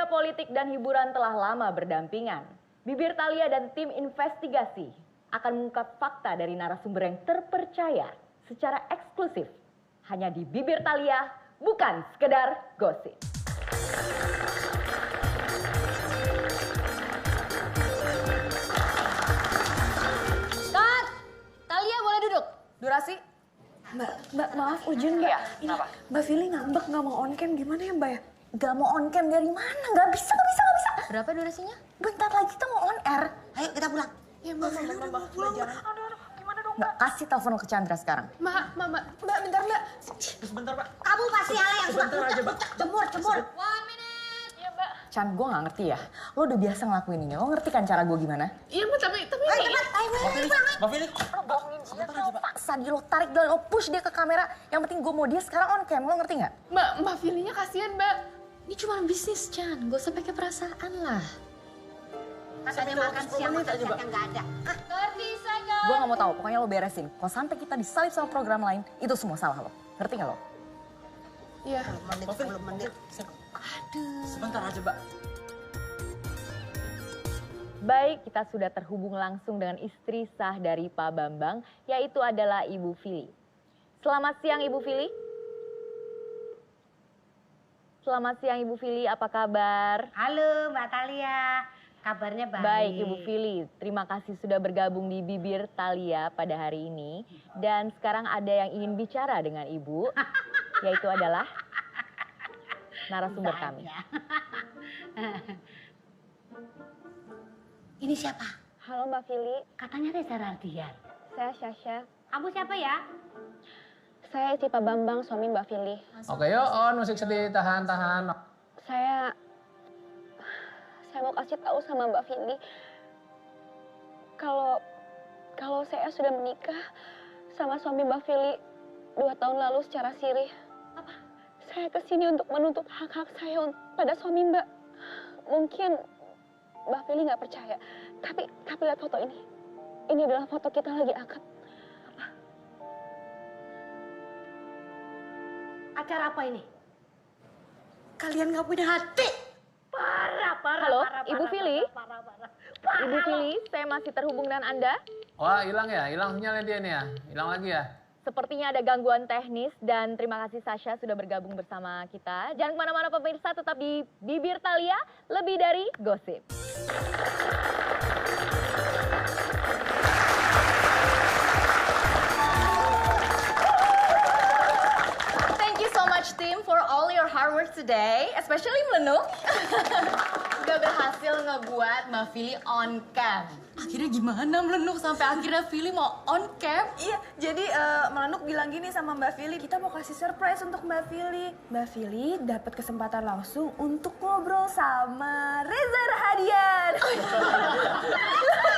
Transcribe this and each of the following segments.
Dunia politik dan hiburan telah lama berdampingan. Bibir Thalia dan tim investigasi akan mengungkap fakta dari narasumber yang terpercaya secara eksklusif. Hanya di Bibir Thalia, bukan sekedar gosip. Kat, Thalia boleh duduk. Durasi? Mbak, maaf urgent Mbak. Ini Mbak Fili ngambek nggak mau on cam, gimana ya Mbak ya? Gak mau on cam dari mana? Gak bisa. Berapa durasinya? Bentar lagi kita mau on air. Ayo kita pulang. Ya Mbak Fili udah mau pulang. Aduh, gimana dong Mbak, kasih telepon ke Chandra sekarang. Mbak, bentar Mbak. Sebentar, Pak. Kamu pasti Ale yang Sebentar aja, Pak. Jemur. 1 minute. Iya, Mbak. Chan, gue gak ngerti ya. Lo udah biasa ngelakuin ini. Lo ngerti kan cara gue gimana? Iya Mbak, tapi Ayo cepat, ayo. Mbak Fili. Lo bohongin dia, lo paksa dia, lo tarik dia, lo push dia ke kamera. Yang penting gue mau dia sekarang on cam, lo ngerti gak? Mbak Filinya kasihan Mbak. Ini cuma bisnis, Chan. Gak usah pakai perasaan lah. Katanya makan siang aja, Mbak. Yang gak ada. 30 seconds. Gue gak mau tahu, pokoknya lo beresin. Kalau sampai kita disalip sama program lain, itu semua salah lo. Ngerti gak lo? Iya. 10 menit. Sebentar aja, Mbak. Baik, kita sudah terhubung langsung dengan istri sah dari Pak Bambang, yaitu adalah Ibu Fili. Selamat siang Ibu Fili. Selamat siang Ibu Fili, apa kabar? Halo Mbak Thalia, kabarnya baik. Baik Ibu Fili, terima kasih sudah bergabung di Bibir Thalia pada hari ini. Dan sekarang ada yang ingin bicara dengan Ibu, yaitu adalah narasumber kami. Ini siapa? Halo Mbak Fili, Katanya Reza Rardian. saya Syasha. Kamu siapa ya? Saya istri Pak Bambang, suami Mbak Fili. Oke, yuk on musik sedih, tahan. Saya mau kasih tahu sama Mbak Fili kalau saya sudah menikah sama suami Mbak Fili 2 tahun lalu secara sirih. Apa? Saya kesini untuk menuntut hak-hak saya pada suami Mbak. Mungkin Mbak Fili nggak percaya, tapi lihat foto ini. Ini adalah foto kita lagi akad. Acara apa ini? Kalian nggak punya hati. Parah. Halo, Ibu Fili? Parah. Ibu Fili, saya masih terhubung dengan Anda. Wah, hilang ya? Hilang sinyalnya dia nih ya? Hilang lagi ya? Sepertinya ada gangguan teknis dan terima kasih Sasha sudah bergabung bersama kita. Jangan kemana-mana pemirsa, tetap di Bibir Thalia, lebih dari gosip. Thank you so much team for all your hard work today, especially Melenuk. Udah berhasil ngebuat Mbak Fili on cam. Akhirnya gimana Melenuk sampai akhirnya Fili mau on cam? Iya, jadi Melenuk bilang gini sama Mbak Fili, kita mau kasih surprise untuk Mbak Fili. Mbak Fili dapat kesempatan langsung untuk ngobrol sama Reza Rahadian.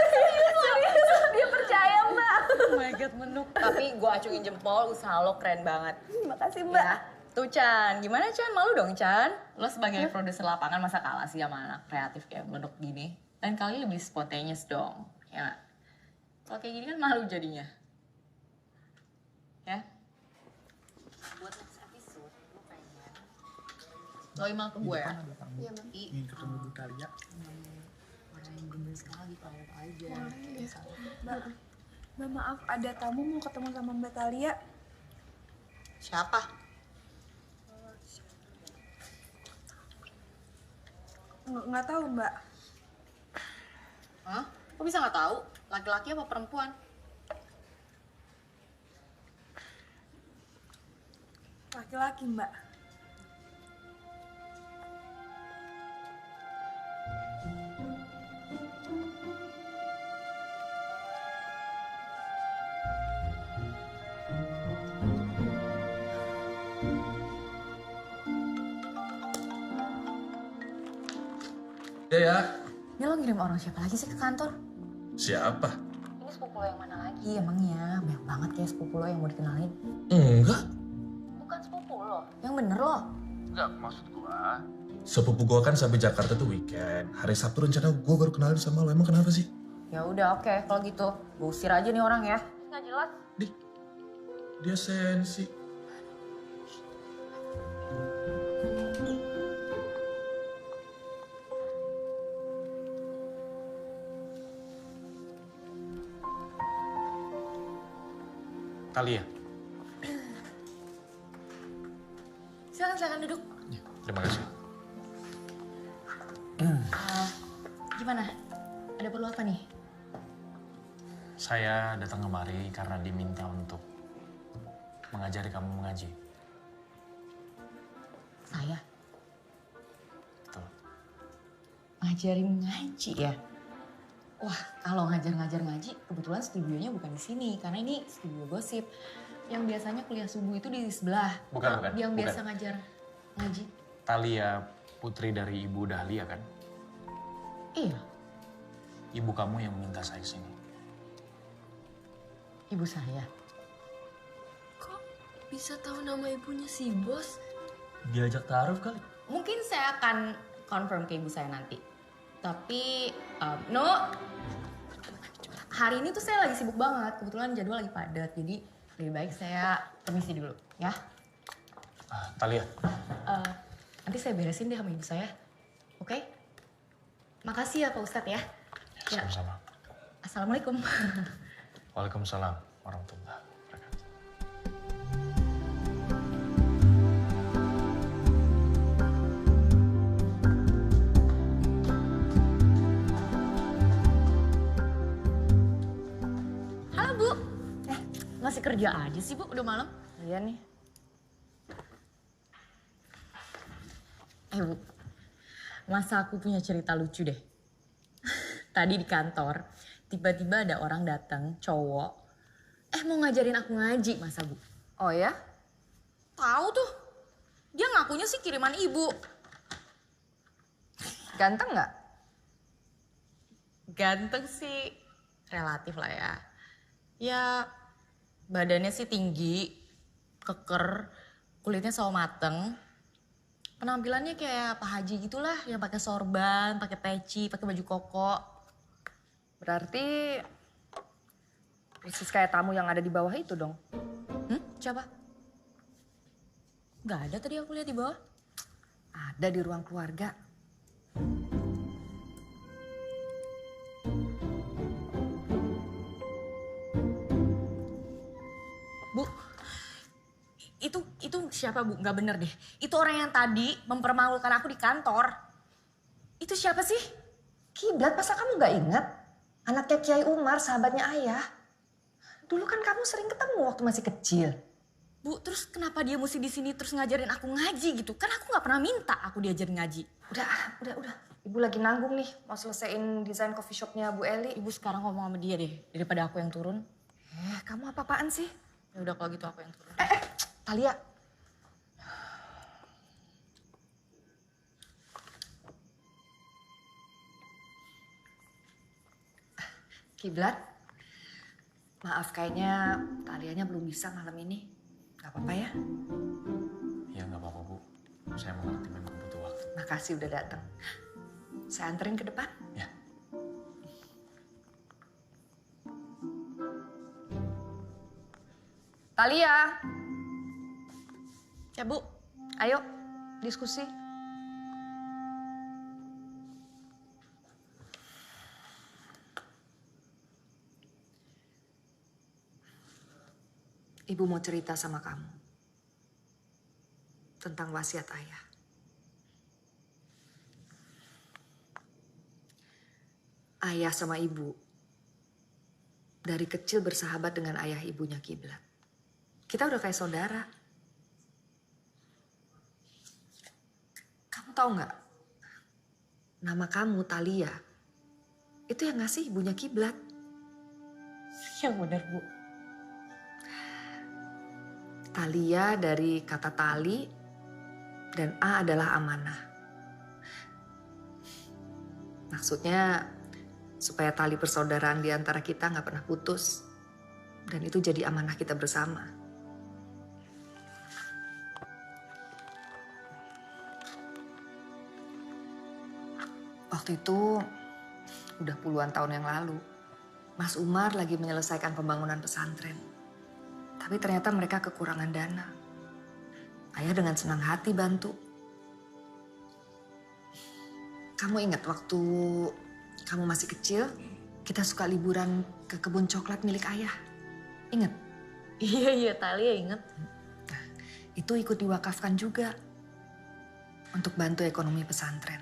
Serius, dia percaya Mbak. Oh my god Menuk. Tapi gue acungin jempol, usaha lo keren banget. Terima kasih Mbak. Ya. Tuh Chan, gimana Chan? Malu dong Chan? Lo sebagai produser lapangan masa kalah sih sama anak kreatif kayak Menuk gini? Lain kali lebih spontaneous dong, ya nggak? Kalau kayak gini kan malu jadinya. Ya? Buat next episode, lo pengen lo email ke gue ya? Iya Mbak. Ingin ketemu Bu Thalia. Orang yang gemes sekali, kalau aja. Mbak maaf, ada tamu mau ketemu sama Mbak Thalia. Siapa? Nggak tahu Mbak. Hah? Kok bisa nggak tahu? Laki-laki apa perempuan? Laki-laki Mbak. Ya. Ini lo ngirim orang siapa lagi sih ke kantor? Siapa? Ini sepupu lo yang mana lagi emangnya? Banyak banget kayak sepupu lo yang mau dikenalin. Enggak. Bukan sepupu lo, yang bener lo. Enggak, maksud gua. Sepupu gua kan sampai Jakarta tuh weekend. Hari Sabtu rencana gua baru kenalin sama lo. Emang kenapa sih? Ya udah oke, kalau gitu gue usir aja nih orang ya. Nggak jelas. Dia sensi. Talia. Silakan duduk. Ya, terima kasih. Gimana? Ada perlu apa nih? Saya datang kemari karena diminta untuk mengajari kamu mengaji. Saya Betul. ngajarin ngaji ya? Wah, kalau ngajar ngaji, kebetulan studionya bukan di sini. Karena ini studio gosip. Yang biasanya kuliah subuh itu di sebelah. Bukan. Yang bukan. biasa ngajar ngaji. Talia putri dari Ibu Dahlia kan? Iya, Ibu kamu yang minta saya sini. ibu saya. Kok bisa tahu nama ibunya si bos? Diajak taruh kali. Mungkin saya akan confirm ke ibu saya nanti. Tapi, no. Hari ini tuh saya lagi sibuk banget. Kebetulan jadwal lagi padat. Jadi lebih baik saya permisi dulu ya. Talia. Nanti saya beresin deh sama ibu saya. Oke? Makasih ya Pak Ustadz ya. Ya, sama-sama. Assalamualaikum. Waalaikumsalam warahmatullahi wabarakatuh. Halo Bu. Masih kerja aja sih Bu, udah malam. Iya nih. Bu, masa aku punya cerita lucu deh. Tadi di kantor, tiba-tiba ada orang datang, cowok. Mau ngajarin aku ngaji, masa Bu? Oh ya? Tahu tuh. Dia ngakunya sih kiriman ibu. Ganteng nggak? Ganteng sih relatif lah ya. Ya badannya sih tinggi, keker, kulitnya sawo mateng. Penampilannya kayak Pak Haji gitulah, yang pakai sorban, pakai peci, pakai baju koko. Berarti persis kayak tamu yang ada di bawah itu dong. Siapa? Gak ada tadi aku lihat di bawah. Ada di ruang keluarga. Bu, itu siapa Bu? Gak bener deh. Itu orang yang tadi mempermalukan aku di kantor. Itu siapa sih? Kiblat, masa kamu gak ingat? Anaknya Kiai Umar, sahabatnya ayah. Dulu kan kamu sering ketemu waktu masih kecil. Bu, terus kenapa dia mesti di sini terus ngajarin aku ngaji gitu? Kan aku nggak pernah minta aku diajarin ngaji. Udah. Ibu lagi nanggung nih, mau selesaiin desain coffee shopnya Bu Eli. Ibu sekarang ngomong sama dia deh, daripada aku yang turun. Kamu apa-apaan sih? Ya udah kalau gitu aku yang turun. Talia. Kiblat, maaf kayaknya Talianya belum bisa malam ini. Gak apa-apa ya? Ya nggak apa-apa Bu. Saya mengerti memang butuh waktu. Makasih udah datang. Saya anterin ke depan. Ya. Talia, Ya Bu. ayo diskusi. Ibu mau cerita sama kamu tentang wasiat ayah. Ayah sama ibu dari kecil bersahabat dengan ayah ibunya Kiblat. Kita udah kayak saudara. Kamu tahu nggak? Nama kamu Talia itu yang ngasih ibunya Kiblat. Yang benar Bu. Talia dari kata tali dan A adalah amanah. Maksudnya supaya tali persaudaraan di antara kita nggak pernah putus. Dan itu jadi amanah kita bersama. Waktu itu udah puluhan tahun yang lalu. Mas Umar lagi menyelesaikan pembangunan pesantren. Tapi ternyata mereka kekurangan dana. Ayah dengan senang hati bantu. Kamu ingat waktu kamu masih kecil, kita suka liburan ke kebun coklat milik ayah. Ingat? Iya, Talia inget. Itu ikut diwakafkan juga untuk bantu ekonomi pesantren.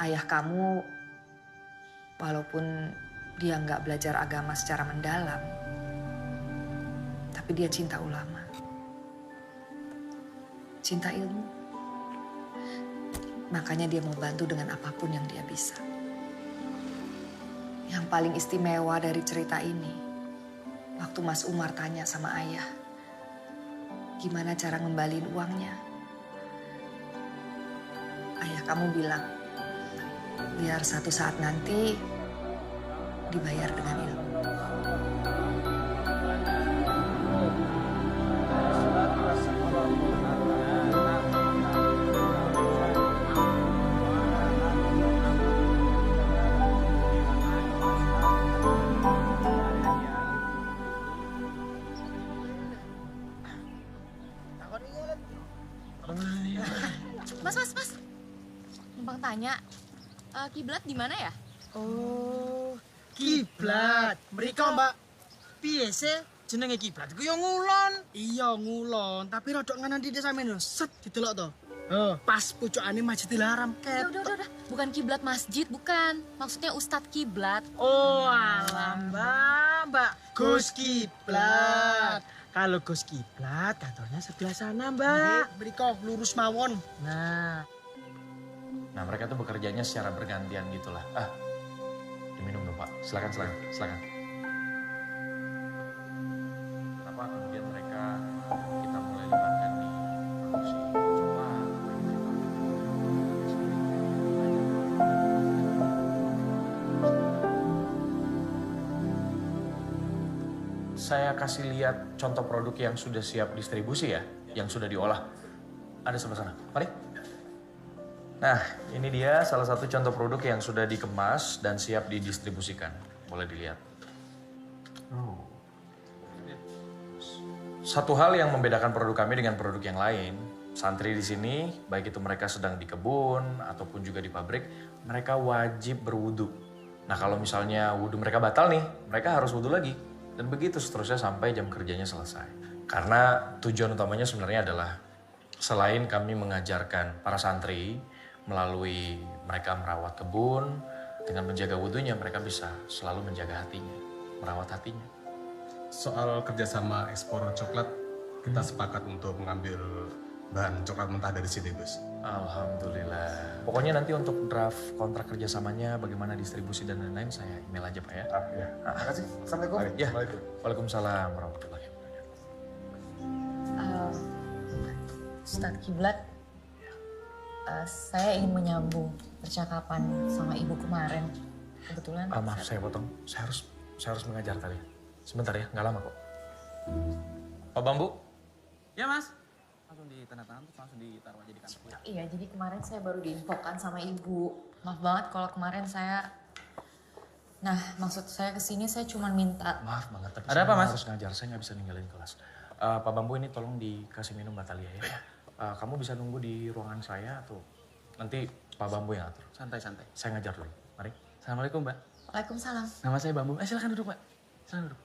Ayah kamu, walaupun dia nggak belajar agama secara mendalam, tapi dia cinta ulama, cinta ilmu. Makanya dia mau bantu dengan apapun yang dia bisa. Yang paling istimewa dari cerita ini, waktu Mas Umar tanya sama ayah, gimana cara ngembaliin uangnya? Ayah kamu bilang, biar satu saat nanti dibayar dengan ilmu. Mas. Numpang tanya, kiblat di mana ya? Oh, kiblat. Mriko, Mbak. Piye sih jenenge kiblat? Iku yo ngulon. Iya, ngulon, tapi rodok nganan di desa men set didelok to. Oh, pas pucukane Masjidil Haram ket. Udah. Bukan kiblat masjid, bukan. Maksudnya Ustadz Kiblat. Oh, alah, Mbak. Gus Kiblat. Kalau Gus Kiblat, kantornya sebelah sana, Mbak. Mriko lurus mawon. Nah, mereka tuh bekerjanya secara bergantian gitulah. Diminum dong, Pak. Silakan. Kenapa kemudian kita mulai libatkan di produksi? Coba saya kasih lihat contoh produk yang sudah siap distribusi ya, yang sudah diolah. Ada sebelah sana. Mari. Nah, ini dia salah satu contoh produk yang sudah dikemas dan siap didistribusikan. Boleh dilihat. Satu hal yang membedakan produk kami dengan produk yang lain, santri di sini, baik itu mereka sedang di kebun ataupun juga di pabrik, mereka wajib berwudu. Nah, kalau misalnya wudu mereka batal nih, mereka harus wudu lagi. Dan begitu seterusnya sampai jam kerjanya selesai. Karena tujuan utamanya sebenarnya adalah selain kami mengajarkan para santri melalui mereka merawat kebun, dengan menjaga wudunya mereka bisa selalu menjaga hatinya, merawat hatinya. Soal kerjasama ekspor coklat, kita sepakat untuk mengambil bahan coklat mentah dari sini, Gus. Alhamdulillah. Pokoknya nanti untuk draft kontrak kerjasamanya, bagaimana distribusi dan lain-lain, saya email aja Pak ya. Ya. Terima kasih. Assalamualaikum. Ya. Waalaikumsalam warahmatullahi wabarakatuh. Ustadz Kiblat, saya ingin menyambung percakapan sama ibu kemarin. Kebetulan. Maaf saya potong. Saya harus mengajar tadi. Sebentar ya, nggak lama kok. Pak Bambu? Ya Mas. Langsung ditandatangan terus langsung ditaruh aja di kantor. Iya, jadi kemarin saya baru diinfokan sama ibu. Maaf banget kalau kemarin saya. Nah, maksud saya kesini saya cuma minta. Maaf banget, tapi Ada apa, Mas? harus ngajar. Saya nggak bisa ninggalin kelas. Pak Bambu ini tolong dikasih minum Batalia ya. Kamu bisa nunggu di ruangan saya atau nanti Pak Bambu yang atur? Santai-santai. Saya ngajar dulu. Mari. Assalamualaikum Mbak. Waalaikumsalam. Nama saya Bambu. Silakan duduk Mbak. Silakan duduk.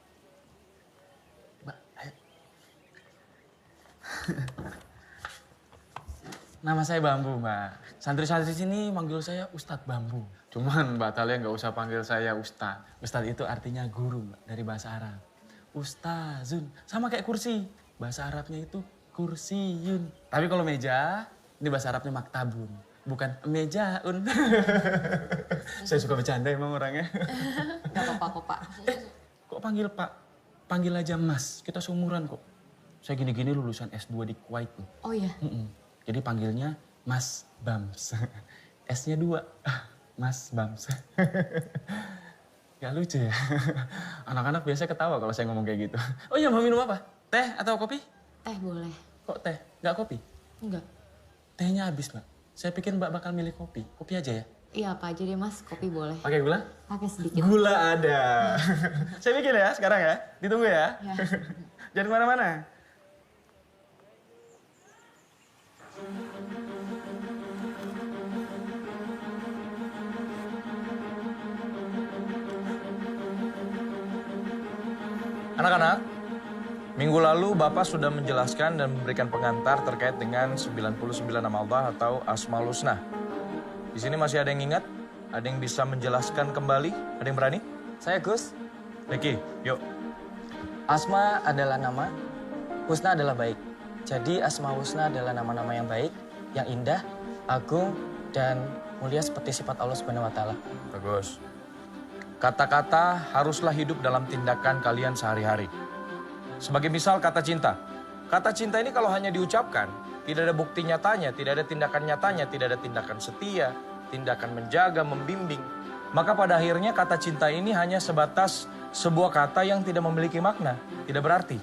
Mbak, ayo. Nama saya Bambu Mbak. Santri-santri sini manggil saya Ustadz Bambu. Cuman Mbak Talia nggak usah panggil saya Ustadz. Ustadz itu artinya guru Mbak, dari bahasa Arab. Ustazun, sama kayak kursi. Bahasa Arabnya itu kursiyun. Tapi kalau meja, ini bahasa Arabnya maktabun. Bukan mejaun. Saya suka bercanda emang orangnya. Gak apa-apa kok Pak. Kok panggil Pak? Panggil aja Mas, kita seumuran kok. Saya gini-gini lulusan S2 di Kuwait. Oh iya? Jadi panggilnya Mas Bams. S-nya 2, Mas Bams. Gak lucu ya? Anak-anak biasa ketawa kalau saya ngomong kayak gitu. Oh iya, mau minum apa? Teh atau kopi? Teh boleh. Kok teh? Gak kopi? Enggak. Tehnya habis, Mbak. Saya pikir Mbak bakal milih kopi. Kopi aja ya? Iya, apa aja deh Mas, kopi boleh. Pakai gula? Pakai sedikit. Gula ada. Saya bikin ya sekarang ya. Ditunggu ya. Ya. Jangan kemana-mana. Anak-anak, minggu lalu Bapak sudah menjelaskan dan memberikan pengantar terkait dengan 99 nama Allah atau Asmaul Husna. Di sini masih ada yang ingat? Ada yang bisa menjelaskan kembali? Ada yang berani? Saya Gus. Ricky, yuk. Asma adalah nama, Husna adalah baik. Jadi Asma Husna adalah nama-nama yang baik, yang indah, agung, dan mulia seperti sifat Allah Subhanahu wa Ta'ala. Bagus. Kata-kata haruslah hidup dalam tindakan kalian sehari-hari. Sebagai misal kata cinta. Kata cinta ini kalau hanya diucapkan, tidak ada bukti nyatanya, tidak ada tindakan nyatanya, tidak ada tindakan setia, tindakan menjaga, membimbing. Maka pada akhirnya kata cinta ini hanya sebatas sebuah kata yang tidak memiliki makna, tidak berarti.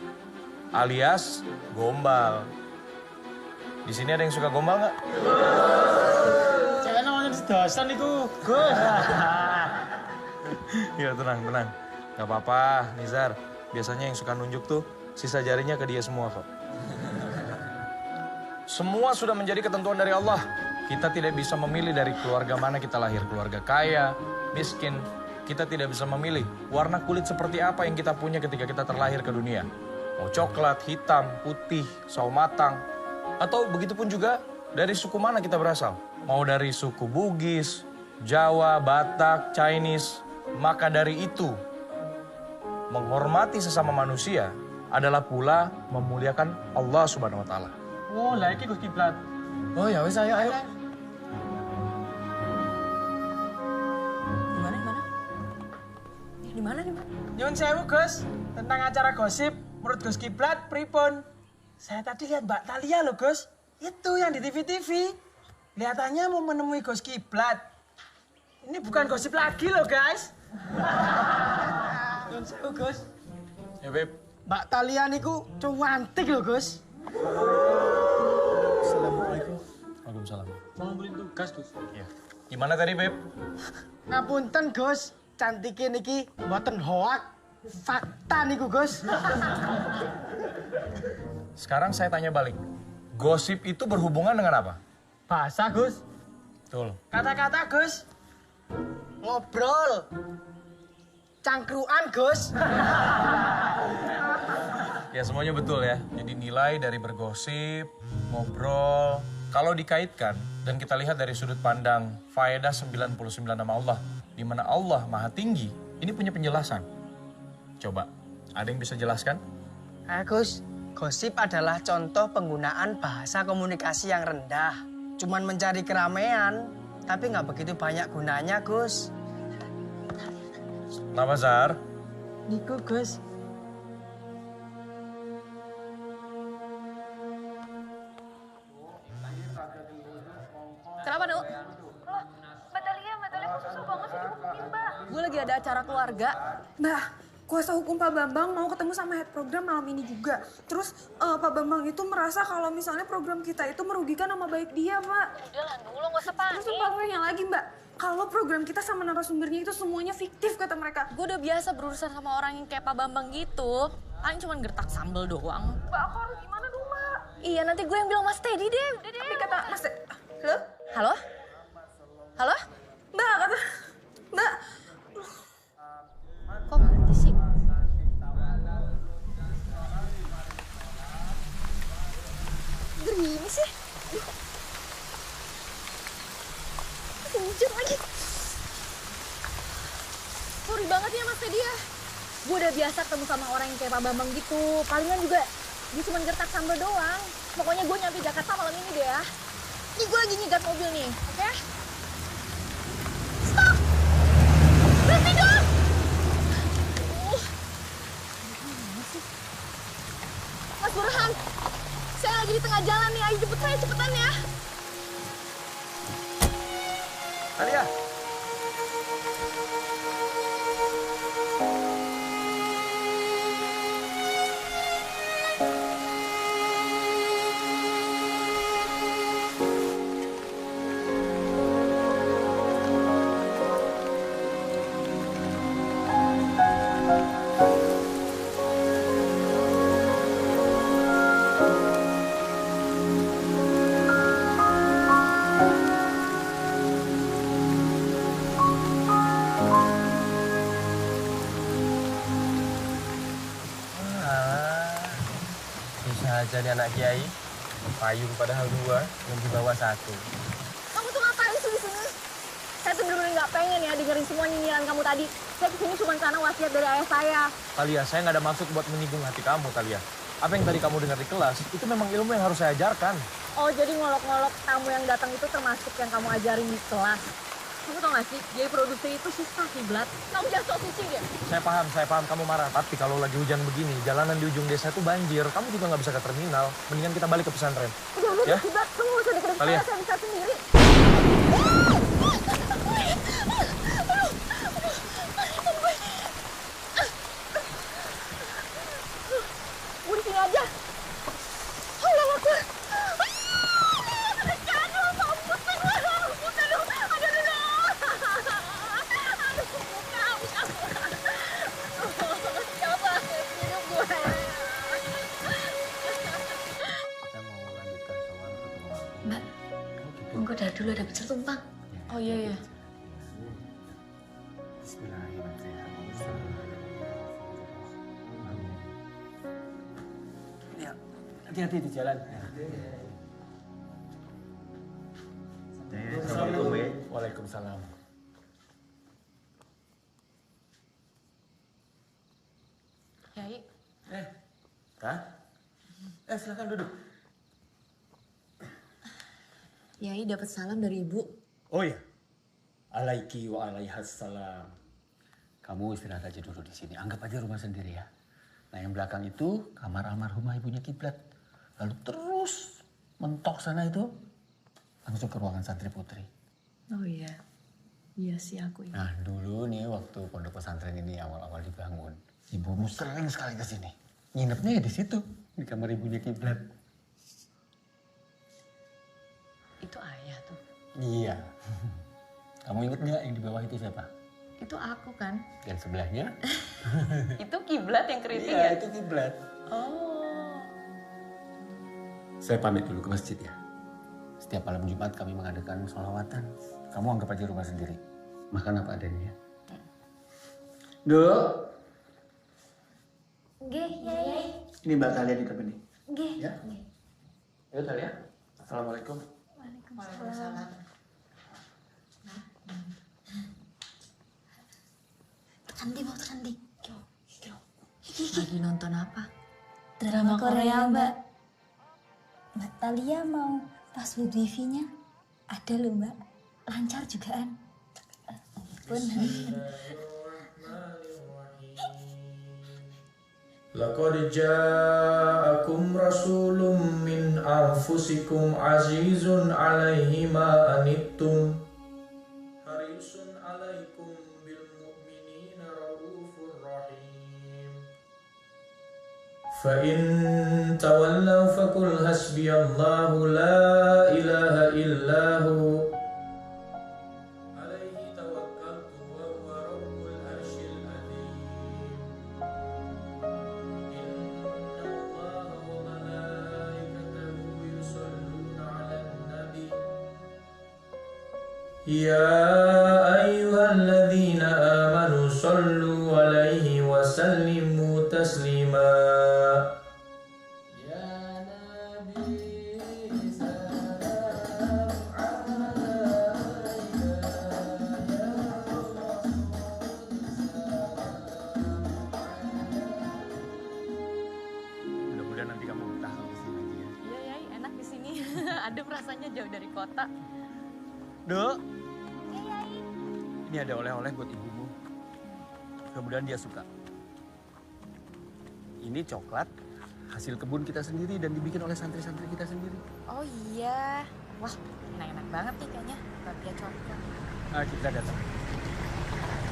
Alias gombal. Di sini ada yang suka gombal nggak? Saya namanya sedosan itu, Gus. Ya tenang. Gak apa-apa, Nizar. Biasanya yang suka nunjuk tuh sisa jarinya ke dia semua kok. Semua sudah menjadi ketentuan dari Allah. Kita tidak bisa memilih dari keluarga mana kita lahir. Keluarga kaya, miskin. Kita tidak bisa memilih warna kulit seperti apa yang kita punya ketika kita terlahir ke dunia. Mau coklat, hitam, putih, sawo matang. Atau begitu pun juga dari suku mana kita berasal. Mau dari suku Bugis, Jawa, Batak, Chinese. Maka dari itu, menghormati sesama manusia adalah pula memuliakan Allah Subhanahu wa Ta'ala. Oh, lah iki Gus Kiblat. Oh ya wes, ayo. Di mana? Nyun sewu, Gus. Tentang acara gosip, menurut Gus Kiblat, pripun? Saya tadi lihat Mbak Talia loh, Gus. Itu yang di TV-TV. Kelihatannya mau menemui Gus Kiblat. Ini bukan gosip lagi loh, guys. Nyun sewu, Gus. Ya, Beb. Mbak Talia niku cantik loh, Gus. Assalamualaikum. Waalaikumsalam. Mau beli tugas, Gus. Iya. Gimana tadi, Beb? Ngapunten, Gus. Cantiknya niki mboten hoak. Fakta niku, Gus. Sekarang saya tanya balik. Gosip itu berhubungan dengan apa? Bahasa, Gus. Betul. Kata-kata, Gus. Ngobrol. Cangkruan, Gus. Ya semuanya betul ya. Jadi nilai dari bergosip, ngobrol. Kalau dikaitkan dan kita lihat dari sudut pandang faedah 99 nama Allah. Di mana Allah maha tinggi, ini punya penjelasan. Coba, ada yang bisa jelaskan? Gus, gosip adalah contoh penggunaan bahasa komunikasi yang rendah. Cuman mencari keramaian, tapi nggak begitu banyak gunanya, Gus. Nama Zar? Niku, Gus. Kenapa, Nuk? Mbak Talia kok susah banget sih dihubungin, Mbak? Gue lagi ada acara keluarga. Mbak, kuasa hukum Pak Bambang mau ketemu sama head program malam ini juga. Terus Pak Bambang itu merasa kalau misalnya program kita itu merugikan nama baik dia, Pak. Udah lah, Nuk, lo gak usah panik. Terus faktornya lagi, Mbak. Kalau program kita sama narasumbernya itu semuanya fiktif kata mereka. Gue udah biasa berurusan sama orang yang kayak Pak Bambang gitu. Paling cuma gertak sambel doang. Mbak, aku harus gimana dong, Mbak? Iya, nanti gue yang bilang Mas Teddy deh. Udah deh. Tapi kata Mas Halo? Halo? Halo? Mbak, kata... Mbak, Kok mati sih? Gerimis sih. Hujan lagi. Sorry banget ya Mas Teddy ya. Gue udah biasa ketemu sama orang yang kayak Pak Bambang gitu. Palingan juga dia cuma gertak sambal doang. Pokoknya gue nyampe Jakarta malam ini deh ya. Ini gue lagi nyegat mobil nih, oke? Stop! Berhenti dong! Mas Burhan, saya lagi di tengah jalan nih. Ayo jemput saya cepetan ya. Talia. aja nih anak kiai. Payung padahal 2, yang di bawah 1. Kamu tuh ngapain sih di sini? Saya tuh bener-bener nggak pengen ya dengerin semua nyinyiran kamu tadi. Saya kesini cuma karena wasiat dari ayah saya. Talia, saya nggak ada maksud buat menyinggung hati kamu, Talia. Apa yang tadi kamu dengar di kelas, itu memang ilmu yang harus saya ajarkan. Oh, jadi ngolok-ngolok tamu yang datang itu termasuk yang kamu ajarin di kelas. Kamu tau gak sih, jadi produser itu susah Kiblat. Kamu jangan sok suci deh. Saya paham kamu marah. Tapi kalau lagi hujan begini, jalanan di ujung desa itu banjir. Kamu juga nggak bisa ke terminal. Mendingan kita balik ke pesantren. Udah, Ya? Kiblat, kamu gak usah deket Talia. saya bisa sendiri. Gue di sini aja. Allah Akbar. Mbak, monggo dari dulu ada pecel tumpang. Oh iya ya. Ya, hati-hati di jalan. Assalamualaikum. Waalaikumsalam. Yai. Hah? Silakan duduk. Yai dapat salam dari ibu. Oh ya, alaiki wa alaihassalam. Kamu istirahat aja dulu di sini. Anggap aja rumah sendiri ya. Nah yang belakang itu kamar almarhumah ibunya Kiblat. Lalu terus mentok sana itu langsung ke ruangan santri putri. Oh iya, iya sih aku ingat. Nah dulu nih waktu pondok pesantren ini awal-awal dibangun, ibumu sering sekali ke sini. Nginepnya ya di situ, di kamar ibunya Kiblat. Itu ayah tuh. Iya. Kamu inget nggak yang di bawah itu siapa? Itu aku kan. Dan sebelahnya? Itu Kiblat yang keriting Iya, ya? itu Kiblat. Oh. Saya pamit dulu ke masjid ya. Setiap malam Jumat kami mengadakan sholawatan. Kamu anggap aja rumah sendiri. Makan apa adanya ya. Duk. Nggih, Yai. Ini Mbak Talia di depan nih. Nggih. Ya. Ayo Talia. Assalamualaikum. Waalaikumsalam. Tekan di, mau tekan di. Lagi nonton apa? Drama Korea, Mbak. Mbak Talia mau password wifi-nya? Ada loh, Mbak. Lancar juga kan? Pun. Laqad ja'akum rasulun min anfusikum azizun 'alaihi ma anittum harisun 'alaikum bil mu'minina raufur rahim. Fa in tawallaw faqul hasbiyallahu la ilaha illahu alaihi tawakkaltu wa huwa rabbul arsyil azim. يا أيها الذين آمنوا صلوا عليه وسلموا تسليما. Mudah-mudahan nanti kamu betah kalau kesini lagi ya. Iya, Yai, enak di sini. Adem rasanya jauh dari kota. Duk. Ini ada oleh-oleh buat ibumu. Mudah-mudahan dia suka. Ini coklat hasil kebun kita sendiri dan dibikin oleh santri-santri kita sendiri. Oh iya. Wah, enak-enak banget nih kayaknya. Bapia coklat. Nah, kita datang.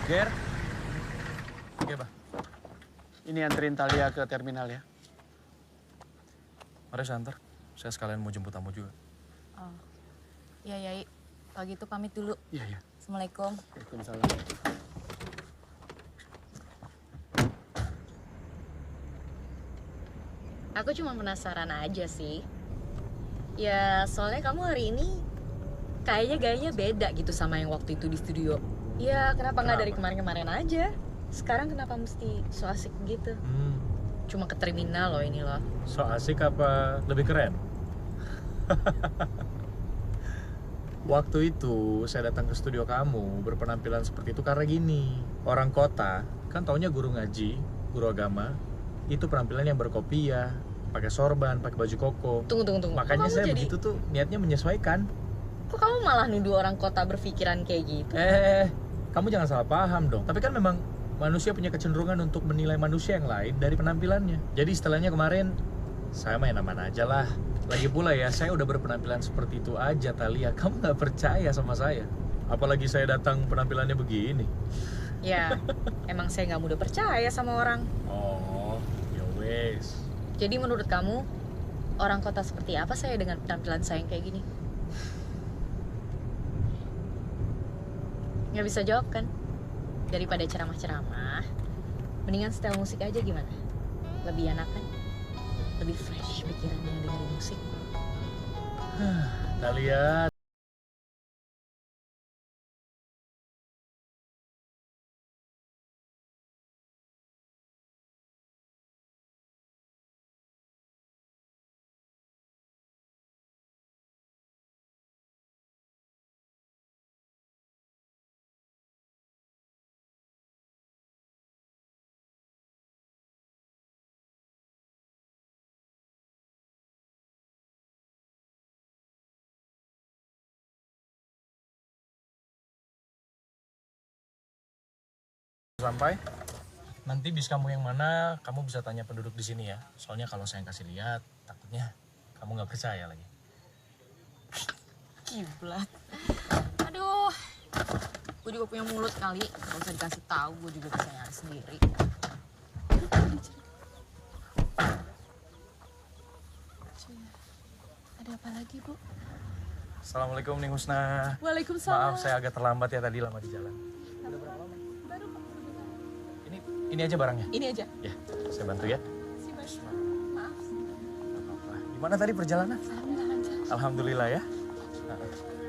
Ger. Oke, Bah. Ini anterin Talia ke terminal ya. Mari saya antar. Saya sekalian mau jemput tamu juga. Oh. Iya, Yai. Kalau gitu pamit dulu. Iya, iya. Assalamualaikum. Waalaikumsalam. Aku cuma penasaran aja sih. Ya, soalnya kamu hari ini kayaknya gayanya beda gitu sama yang waktu itu di studio. Ya, kenapa nggak dari kemarin-kemarin aja? Sekarang kenapa mesti so asik gitu? cuma ke terminal loh ini loh. So asik apa lebih keren? Waktu itu saya datang ke studio kamu berpenampilan seperti itu karena gini. Orang kota kan taunya guru ngaji, guru agama, itu penampilan yang berkopiah, pakai sorban, pakai baju koko. Tunggu. Makanya saya begitu tuh niatnya menyesuaikan. Kok kamu malah nuduh orang kota berpikiran kayak gitu? Kamu jangan salah paham dong. Tapi kan memang manusia punya kecenderungan untuk menilai manusia yang lain dari penampilannya. Jadi istilahnya kemarin, saya main aman aja lah. Lagi pula ya, saya udah berpenampilan seperti itu aja, Thalia. Kamu nggak percaya sama saya. Apalagi saya datang penampilannya begini. Ya, emang saya nggak mudah percaya sama orang. Oh, ya wes. Jadi menurut kamu, orang kota seperti apa saya dengan penampilan saya yang kayak gini? Nggak bisa jawab kan? Daripada ceramah-ceramah, mendingan setel musik aja gimana? Lebih enak kan? Lebih fresh pikirannya dengerin musik. Thalia. Sampai nanti bis kamu yang mana, kamu bisa tanya penduduk di sini ya. Soalnya kalau saya kasih lihat, takutnya kamu nggak percaya lagi. Kiblat. Aduh, gue juga punya mulut kali. Gak usah dikasih tahu, gue juga bisa nyari sendiri. Ada apa lagi, Bu? Assalamualaikum Ning Husna. Waalaikumsalam. Maaf saya agak terlambat ya, tadi lama di jalan. Ini aja barangnya. Ini aja. Ya, saya bantu ya. Si Mas. Maaf. Apa-apa. Gimana tadi perjalanan? Alhamdulillah lancar. Alhamdulillah ya.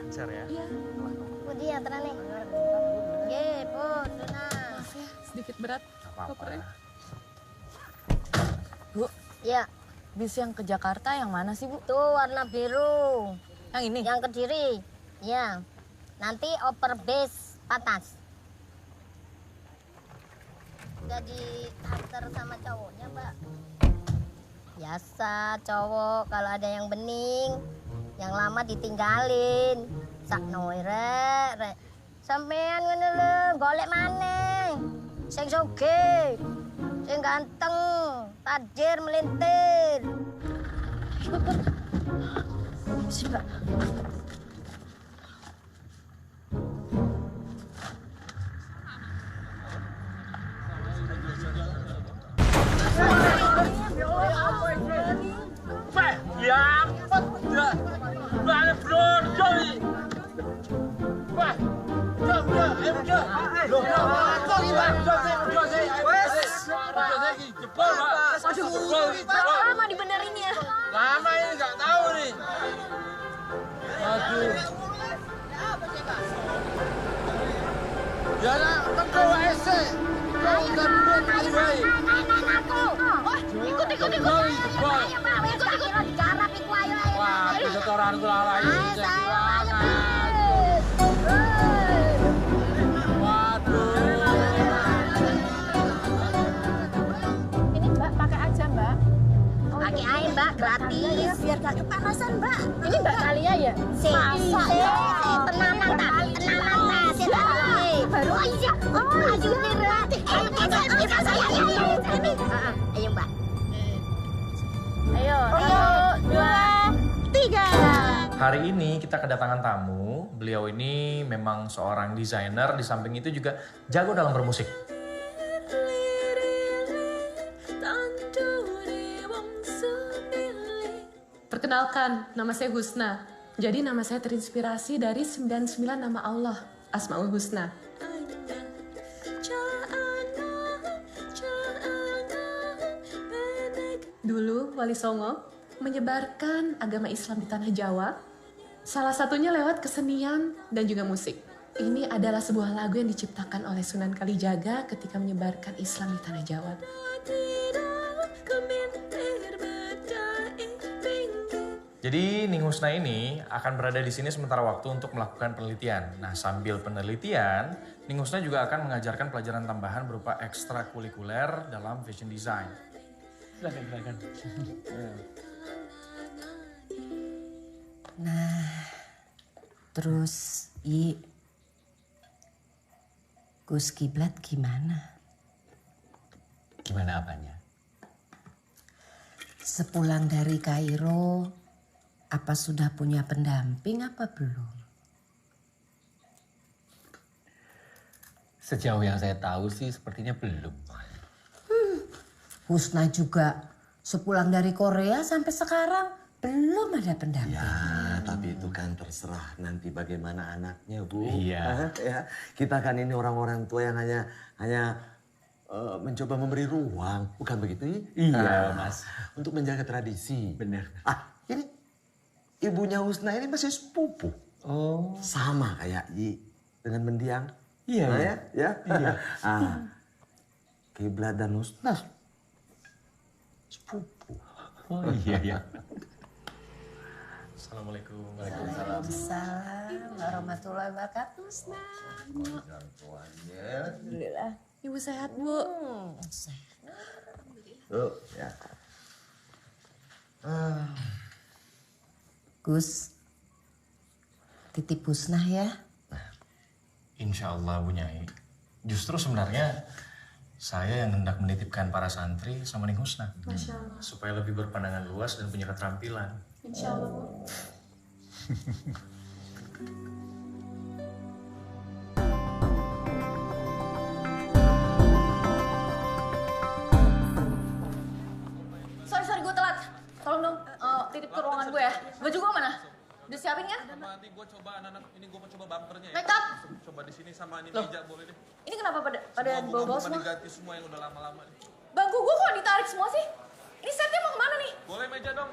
Lancar ya. Iya. Budi ya tenang nih. Ye, Pun, Duna. Maaf ya, sedikit berat. Apa-apa. Bu, Ya, bis yang ke Jakarta yang mana sih, Bu? tuh warna biru. Yang ini? Yang Kediri. Ya. Nanti oper base patas. Udah diantar sama cowoknya, Mbak. Biasa cowok kalau ada yang bening, yang lama ditinggalin. Sak noire. Sampean ngono lho, golek maneh. Sing sugih, sing ganteng, tajir melintir. Si Mbak. Ya ampun, balik brodol. Wah, lama dibenerinnya. Lama ini nggak tahu nih. Aduh. Ya lah, tengko WC. Kau udah buat anyway. Ikut. Ayo, Mbak, ikut. Digarap iku ayo. Wah, setoran kula lagi. Ini Mbak pakai aja, Mbak. Pakai air, Mbak, gratis. Biar gak kepanasan, Mbak. Ini Mbak Thalia ya? Masa ya? Tenanan tak? Baru aja. Maju nih, Mbak. Ayo, Mbak. Ayo, 2, 3. Hari ini kita kedatangan tamu. Beliau ini memang seorang desainer, di samping itu juga jago dalam bermusik. Perkenalkan, nama saya Husna. Jadi nama saya terinspirasi dari 99 nama Allah, Asmaul Husna. Dulu Wali Songo menyebarkan agama Islam di tanah Jawa, salah satunya lewat kesenian dan juga musik. Ini adalah sebuah lagu yang diciptakan oleh Sunan Kalijaga ketika menyebarkan Islam di tanah Jawa. Jadi Ning Husna ini akan berada di sini sementara waktu untuk melakukan penelitian. Nah, sambil penelitian, Ning Husna juga akan mengajarkan pelajaran tambahan berupa ekstrakurikuler dalam fashion design. Silakan. Nah, terus Gus Kiblat gimana? Gimana apanya? Sepulang dari Kairo, apa sudah punya pendamping apa belum? Sejauh yang saya tahu sih sepertinya belum. Husna juga sepulang dari Korea sampai sekarang belum ada pendamping. Ya, tapi itu kan terserah nanti bagaimana anaknya, Bu. Iya. Ya, kita kan ini orang-orang tua yang hanya mencoba memberi ruang, bukan begitu? Iya, Mas. Untuk menjaga tradisi. Benar. Ini ibunya Husna ini masih sepupu. Oh. Sama kayak Yi dengan mendiang. Iya, nah, iya. Ya. Iya. Kiblat dan Husna sepupu. Oh iya. Assalamualaikum. Waalaikumsalam warahmatullahi wabarakatuh. Alhamdulillah. Ibu sehat, Bu. Tuh, ya. Gus, titip Husna ya. Insya Allah, Bu Nyai. Justru sebenarnya saya yang hendak menitipkan para santri sama Ning Husna. Masya Allah. Supaya lebih berpandangan luas dan punya keterampilan. Insya Allah, Bu. Sorry, gue telat. Tolong dong, titip ke ruangan gue ya. Baju gue mana? Udah siapin ya? Nanti gue coba anak-anak, ini gue mau coba bumpernya ya. Make up? Coba di sini sama ini Loh. meja boleh deh. Ini kenapa pada bawa-bawa semua? Diganti semua yang udah lama-lama nih. Bangku gue kok ditarik semua sih? Ini setnya mau kemana nih? Boleh meja dong,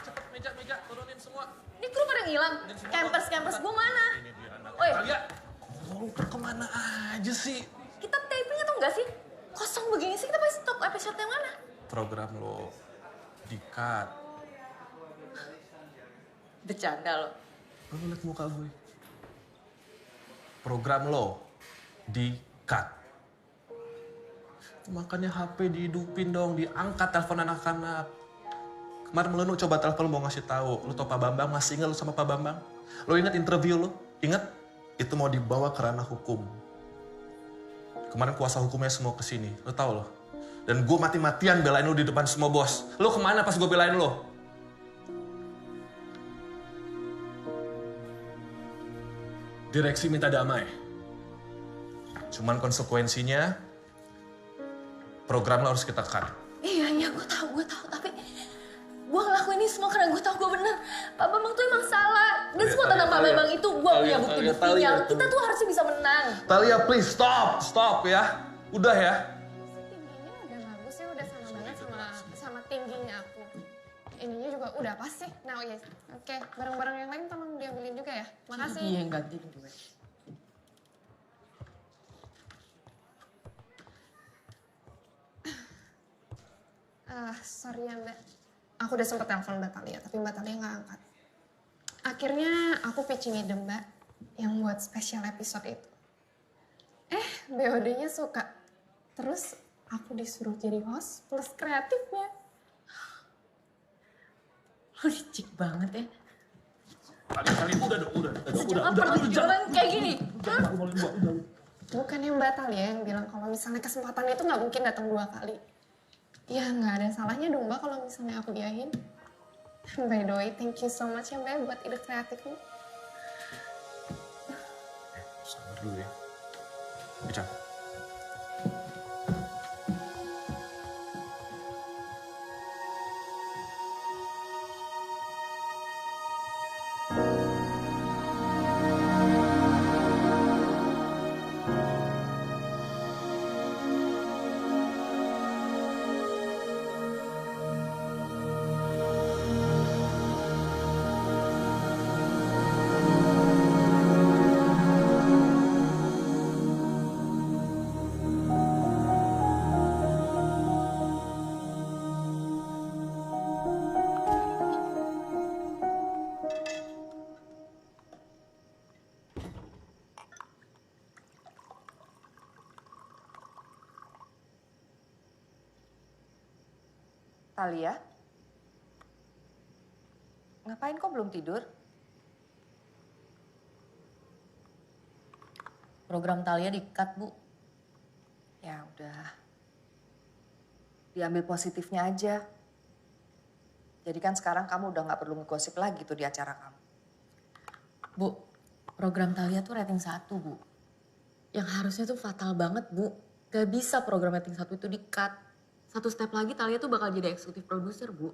cepet meja, turunin semua. Ini kru pada ngilang. Campers gue mana? Ini dia anak. Oi, Talia, lu kemana aja sih? kita taping atau enggak sih? Kosong begini sih, kita pasti stop episode yang mana? Program lo di-cut. Bercanda lo. Lu liat muka gue. Program lo di-cut. Makanya HP dihidupin dong, diangkat telepon anak-anak. Kemarin Melenu coba telepon mau ngasih tahu, lu tau Pak Bambang, masih ingat lu sama Pak Bambang? Lu ingat interview lu? Ingat? Itu mau dibawa ke ranah hukum. Kemarin kuasa hukumnya semua kesini, lu tau loh. Dan gue mati-matian belain lu di depan semua bos. Lu kemana pas gue belain lu? Direksi minta damai. Cuman konsekuensinya, program lo harus kita cut. Iya, gue tahu. Tapi gue ngelakuin ini semua karena gue tahu gue bener. Pak Bambang tuh emang salah. Dan semua tentang Pak Bambang itu gue punya bukti-buktinya. Kita tuh harusnya bisa menang. Talia, please stop ya. Udah ya. Tingginya udah bagus ya, udah sama banget sama tingginya aku. Ininya juga udah pas sih. Nah, yes. Oke, barang-barang yang lain tolong diambilin juga ya. Makasih. Iya, ganti gue. Sorry ya Mbak. Aku udah sempet telepon Mbak Talia, tapi Mbak Talia nggak angkat. Akhirnya aku pitching ide Mbak yang buat special episode itu. BOD-nya suka. Terus aku disuruh jadi host plus kreatifnya. Lo licik banget ya. Kali udah. Jangan pernah jualan kayak gini. Bukannya Mbak Talia yang bilang kalau misalnya kesempatan itu nggak mungkin datang 2 kali. Ya nggak ada salahnya dong Mbak kalau misalnya aku iain. By the way, thank you so much ya Mbak buat ide kreatifnya. Sabar dulu ya. Bicara. Talia? Ngapain kok belum tidur? Program Talia di-cut, Bu. Ya udah. Diambil positifnya aja. Jadi kan sekarang kamu udah gak perlu ngegosip lagi tuh di acara kamu. Bu, program Talia tuh rating 1, Bu. Yang harusnya tuh fatal banget, Bu. Gak bisa program rating 1 itu di-cut. Satu step lagi Talia tuh bakal jadi eksekutif produser, Bu.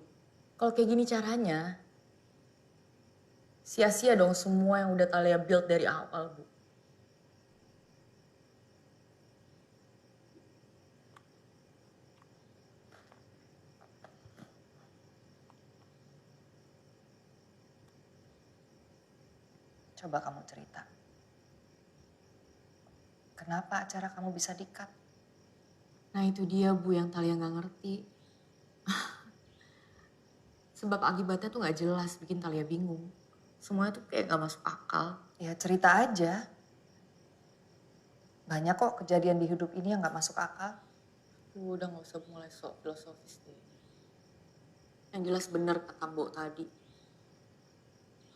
Kalau kayak gini caranya, sia-sia dong semua yang udah Talia build dari awal, Bu. Coba kamu cerita. Kenapa acara kamu bisa di-cut? Nah itu dia, Bu, yang Talia nggak ngerti. Sebab akibatnya tuh nggak jelas, bikin Talia bingung. Semuanya tuh kayak nggak masuk akal. Ya cerita aja. Banyak kok kejadian di hidup ini yang nggak masuk akal. Bu, udah nggak usah mulai sok filosofis deh. Yang jelas bener kata Mbok tadi.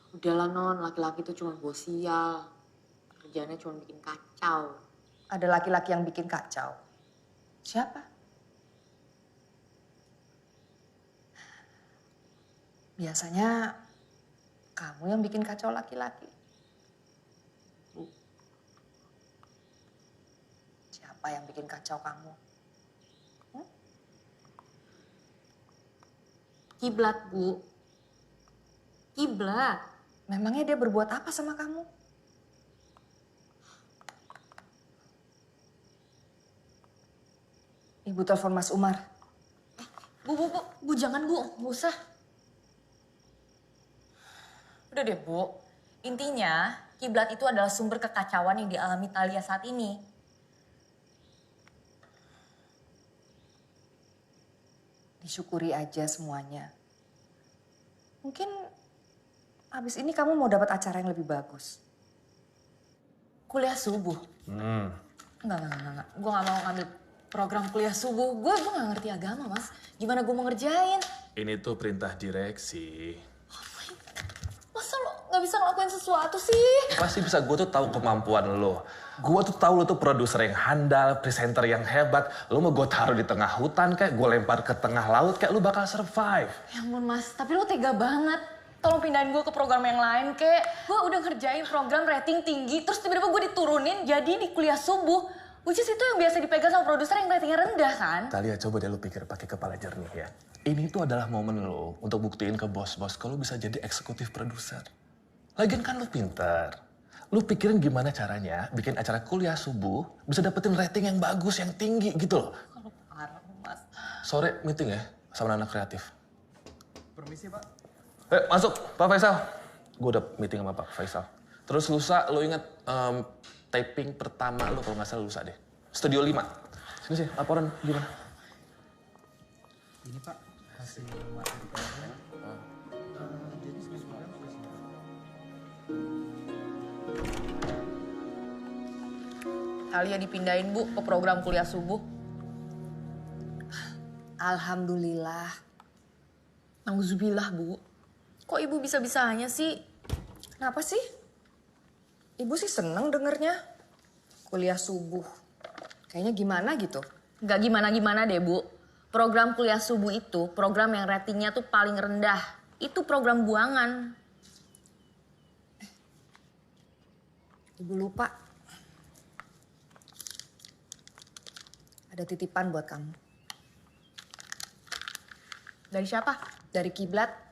Udahlah Non, laki-laki tuh cuma bos sial. Kerjaannya cuma bikin kacau. Ada laki-laki yang bikin kacau. Siapa? Biasanya kamu yang bikin kacau laki-laki. Siapa yang bikin kacau kamu? Kiblat, Bu. Kiblat. Memangnya dia berbuat apa sama kamu? Ibu telepon Mas Umar. Bu, jangan Bu, nggak usah. Udah deh Bu, intinya kiblat itu adalah sumber kekacauan yang dialami Talia saat ini. Disyukuri aja semuanya. Mungkin habis ini kamu mau dapat acara yang lebih bagus. Kuliah subuh? Enggak. Gue gak mau ngambil program kuliah subuh. Gue gak ngerti agama, Mas. Gimana gue mau ngerjain? Ini tuh perintah direksi. Masa lo gak bisa ngelakuin sesuatu sih? Pasti bisa, gue tuh tahu kemampuan lo. Gue tuh tahu lo tuh produser yang handal, presenter yang hebat. Lo mau gue taruh di tengah hutan kayak gue lempar ke tengah laut kayak lo bakal survive. Ya ampun Mas, tapi lo tega banget. Tolong pindahin gue ke program yang lain kek. Gue udah ngerjain program rating tinggi, terus tiba-tiba gue diturunin jadi di kuliah subuh. Which is itu yang biasa dipegang sama produser yang ratingnya rendah kan? Talia, coba deh lo pikir pakai kepala jernih ya. Ini tuh adalah momen lo untuk buktiin ke bos-bos kalau bisa jadi eksekutif produser. Lagian kan lo pinter. Lo pikirin gimana caranya bikin acara kuliah subuh bisa dapetin rating yang bagus, yang tinggi gitu loh. Kalau parah Mas. Sore meeting ya sama anak kreatif. Permisi Pak. Masuk, Pak Faisal. Gue udah meeting sama Pak Faisal. Terus lusa, lo inget taping pertama lo kalau nggak salah lusa deh. Studio 5. Sini sih, laporan gimana? Ini Pak, hasil materi kalian. Jadi sebenarnya sudah siap. Talia dipindahin Bu ke program kuliah subuh. Alhamdulillah. Nauzubillah Bu. Kok ibu bisa-bisanya sih? Kenapa sih? Ibu sih seneng dengernya. Kuliah subuh. Kayaknya gimana gitu. Nggak gimana-gimana deh Bu. Program kuliah subuh itu program yang ratingnya tuh paling rendah. Itu program buangan. Ibu lupa. Ada titipan buat kamu. Dari siapa? Dari Kiblat.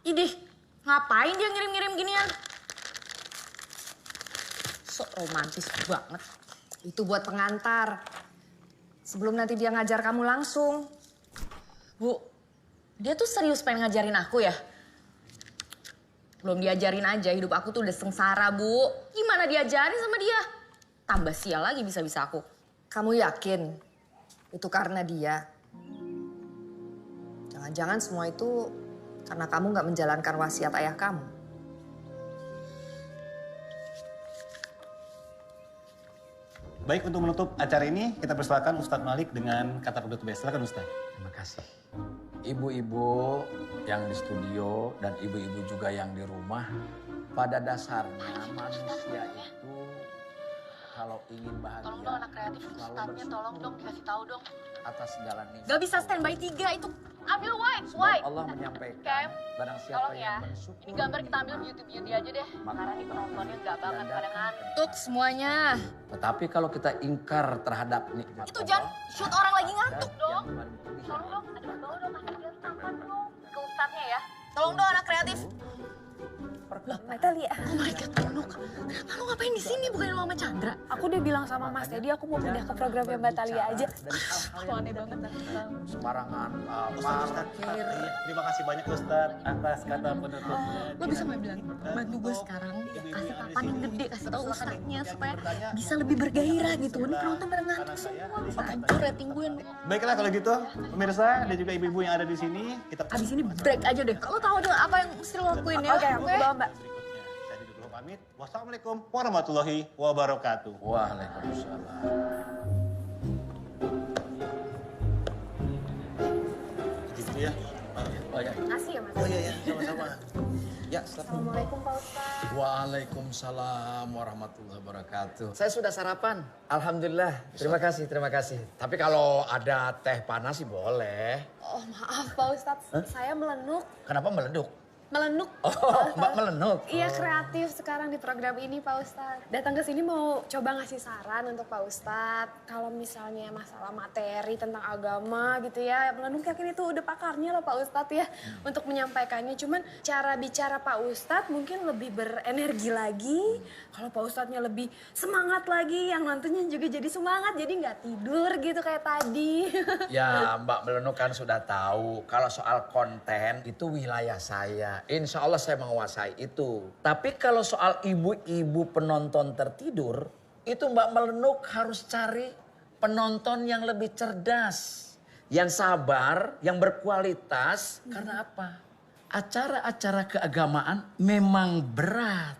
Idih, ngapain dia ngirim-ngirim ginian? Sok romantis banget. Itu buat pengantar. Sebelum nanti dia ngajar kamu langsung. Bu, dia tuh serius pengen ngajarin aku ya? Belum diajarin aja, hidup aku tuh udah sengsara, Bu. Gimana diajarin sama dia? Tambah sial lagi bisa-bisa aku. Kamu yakin itu karena dia? Jangan-jangan semua itu karena kamu nggak menjalankan wasiat ayah kamu. Baik, untuk menutup acara ini kita persilakan Ustadz Malik dengan kata penutup. Silakan Ustadz. Terima kasih. Ibu-ibu yang di studio dan ibu-ibu juga yang di rumah, pada dasarnya manusia itu kalau ingin bahagia, Tolong dong anak kreatif ustadznya, tolong dong dikasih tahu dong. atas segala nikmat. Gak bisa standby 3 itu. Ambil white. Allah menyampaikan, Cam, barang siapa tolong ya. yang bersyukur. Ini gambar kita ambil beauty aja deh. Karena nih penontonnya gak banget pada ngantuk semuanya. Tetapi kalau kita ingkar terhadap nikmat Itu jangan shoot orang lagi ngantuk dong. Tolong dong, ada di bawah dong, kasih dia tampan dong. Ke ustadznya ya. Tolong dong anak kreatif. Loh, Natalia. Oh my God, Lenuk. Kenapa lu ngapain di sini bukan sama Chandra? Aku udah bilang sama Mas Teddy aku mau pindah ke programnya Mbak Talia aja. Aneh banget. Sembarangan parkir. Terima kasih banyak Ustaz atas kata penutupnya. Lo bisa nggak bilang, bantu gue sekarang kasih papan yang gede, kasih tahu ustadznya supaya bisa lebih bergairah gitu. Ini penonton pada ngantuk semua, bisa hancur rating gue. Baiklah kalau gitu, pemirsa dan juga ibu-ibu yang ada di sini, kita Abis ini break aja deh. Lo tahu dong apa yang mesti lo lakuin ya? Oke, aku bawa Mbak. Saya dulu pamit. Wassalamualaikum warahmatullahi wabarakatuh. Waalaikumsalam. Gitu ya. Oh ya. Makasih ya Mas. Oh iya, sama-sama. Ya, silakan. Assalamualaikum Pak Ustadz. Waalaikumsalam warahmatullahi wabarakatuh. Saya sudah sarapan. Alhamdulillah. Terima kasih, terima kasih. Tapi kalau ada teh panas sih boleh. Oh maaf Pak Ustadz, saya melenuk. Kenapa meleduk? Melenuk. Oh, Mbak melenuk. Iya kreatif sekarang di program ini Pak Ustadz. Datang ke sini mau coba ngasih saran untuk Pak Ustadz. Kalau misalnya masalah materi tentang agama gitu ya. Melenuk yakin itu udah pakarnya loh Pak Ustadz ya. Untuk menyampaikannya. Cuman cara bicara Pak Ustadz mungkin lebih berenergi lagi. Kalau Pak Ustadznya lebih semangat lagi. Yang nontonnya juga jadi semangat. Jadi nggak tidur gitu kayak tadi. Ya Mbak Melenuk kan sudah tahu kalau soal konten itu wilayah saya. Insya Allah saya menguasai itu. Tapi kalau soal ibu-ibu penonton tertidur, itu Mbak Melenuk harus cari penonton yang lebih cerdas. Yang sabar, yang berkualitas. Karena apa? Acara-acara keagamaan memang berat.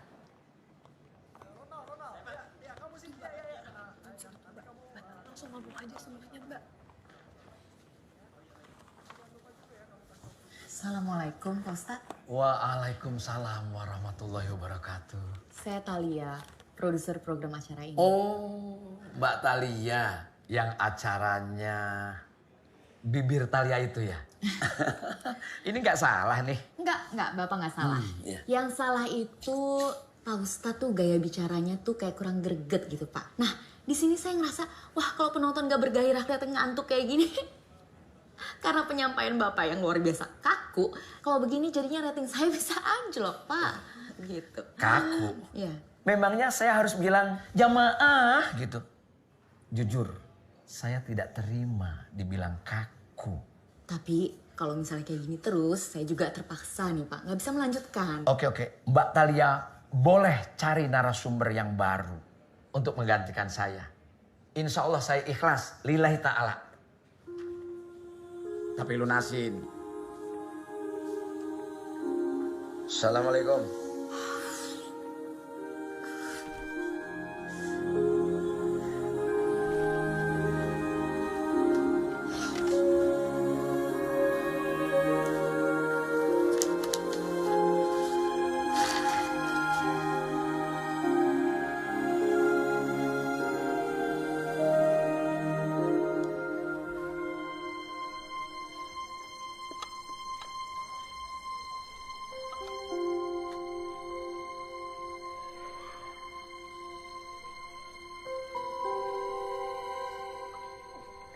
Langsung ngomong aja semuanya Mbak. Assalamualaikum Pak Ustadz. Waalaikumsalam warahmatullahi wabarakatuh. Saya Talia, produser program acara ini. Oh, Mbak Talia yang acaranya Bibir Talia itu ya? Ini nggak salah nih. Enggak, Bapak nggak salah. Iya. Yang salah itu Pak Ustadz tuh gaya bicaranya tuh kayak kurang greget gitu Pak. Nah, di sini saya ngerasa, wah kalau penonton gak bergairah kelihatan ngantuk kayak gini. Karena penyampaian Bapak yang luar biasa kaku, kalau begini jadinya rating saya bisa anjlok, Pak. Gitu. Kaku? Iya. Memangnya saya harus bilang jamaah gitu? Jujur, saya tidak terima dibilang kaku. Tapi kalau misalnya kayak gini terus, saya juga terpaksa nih Pak, nggak bisa melanjutkan. Oke. Mbak Talia boleh cari narasumber yang baru untuk menggantikan saya. Insya Allah saya ikhlas, lillahi ta'ala. Tapi lunasin. Assalamualaikum.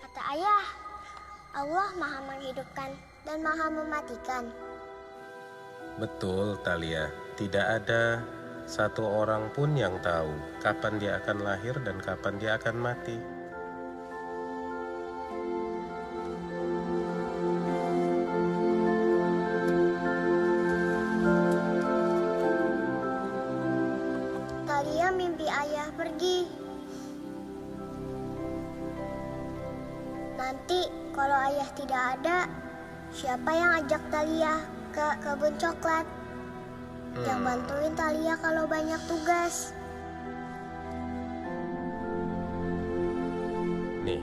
Kata ayah, Allah maha menghidupkan dan maha mematikan. Betul, Talia. Tidak ada satu orang pun yang tahu kapan dia akan lahir dan kapan dia akan mati. Talia mimpi ayah pergi. Nanti kalau ayah tidak ada, siapa yang ajak Talia ke kebun coklat? Yang bantuin Talia kalau banyak tugas. Nih,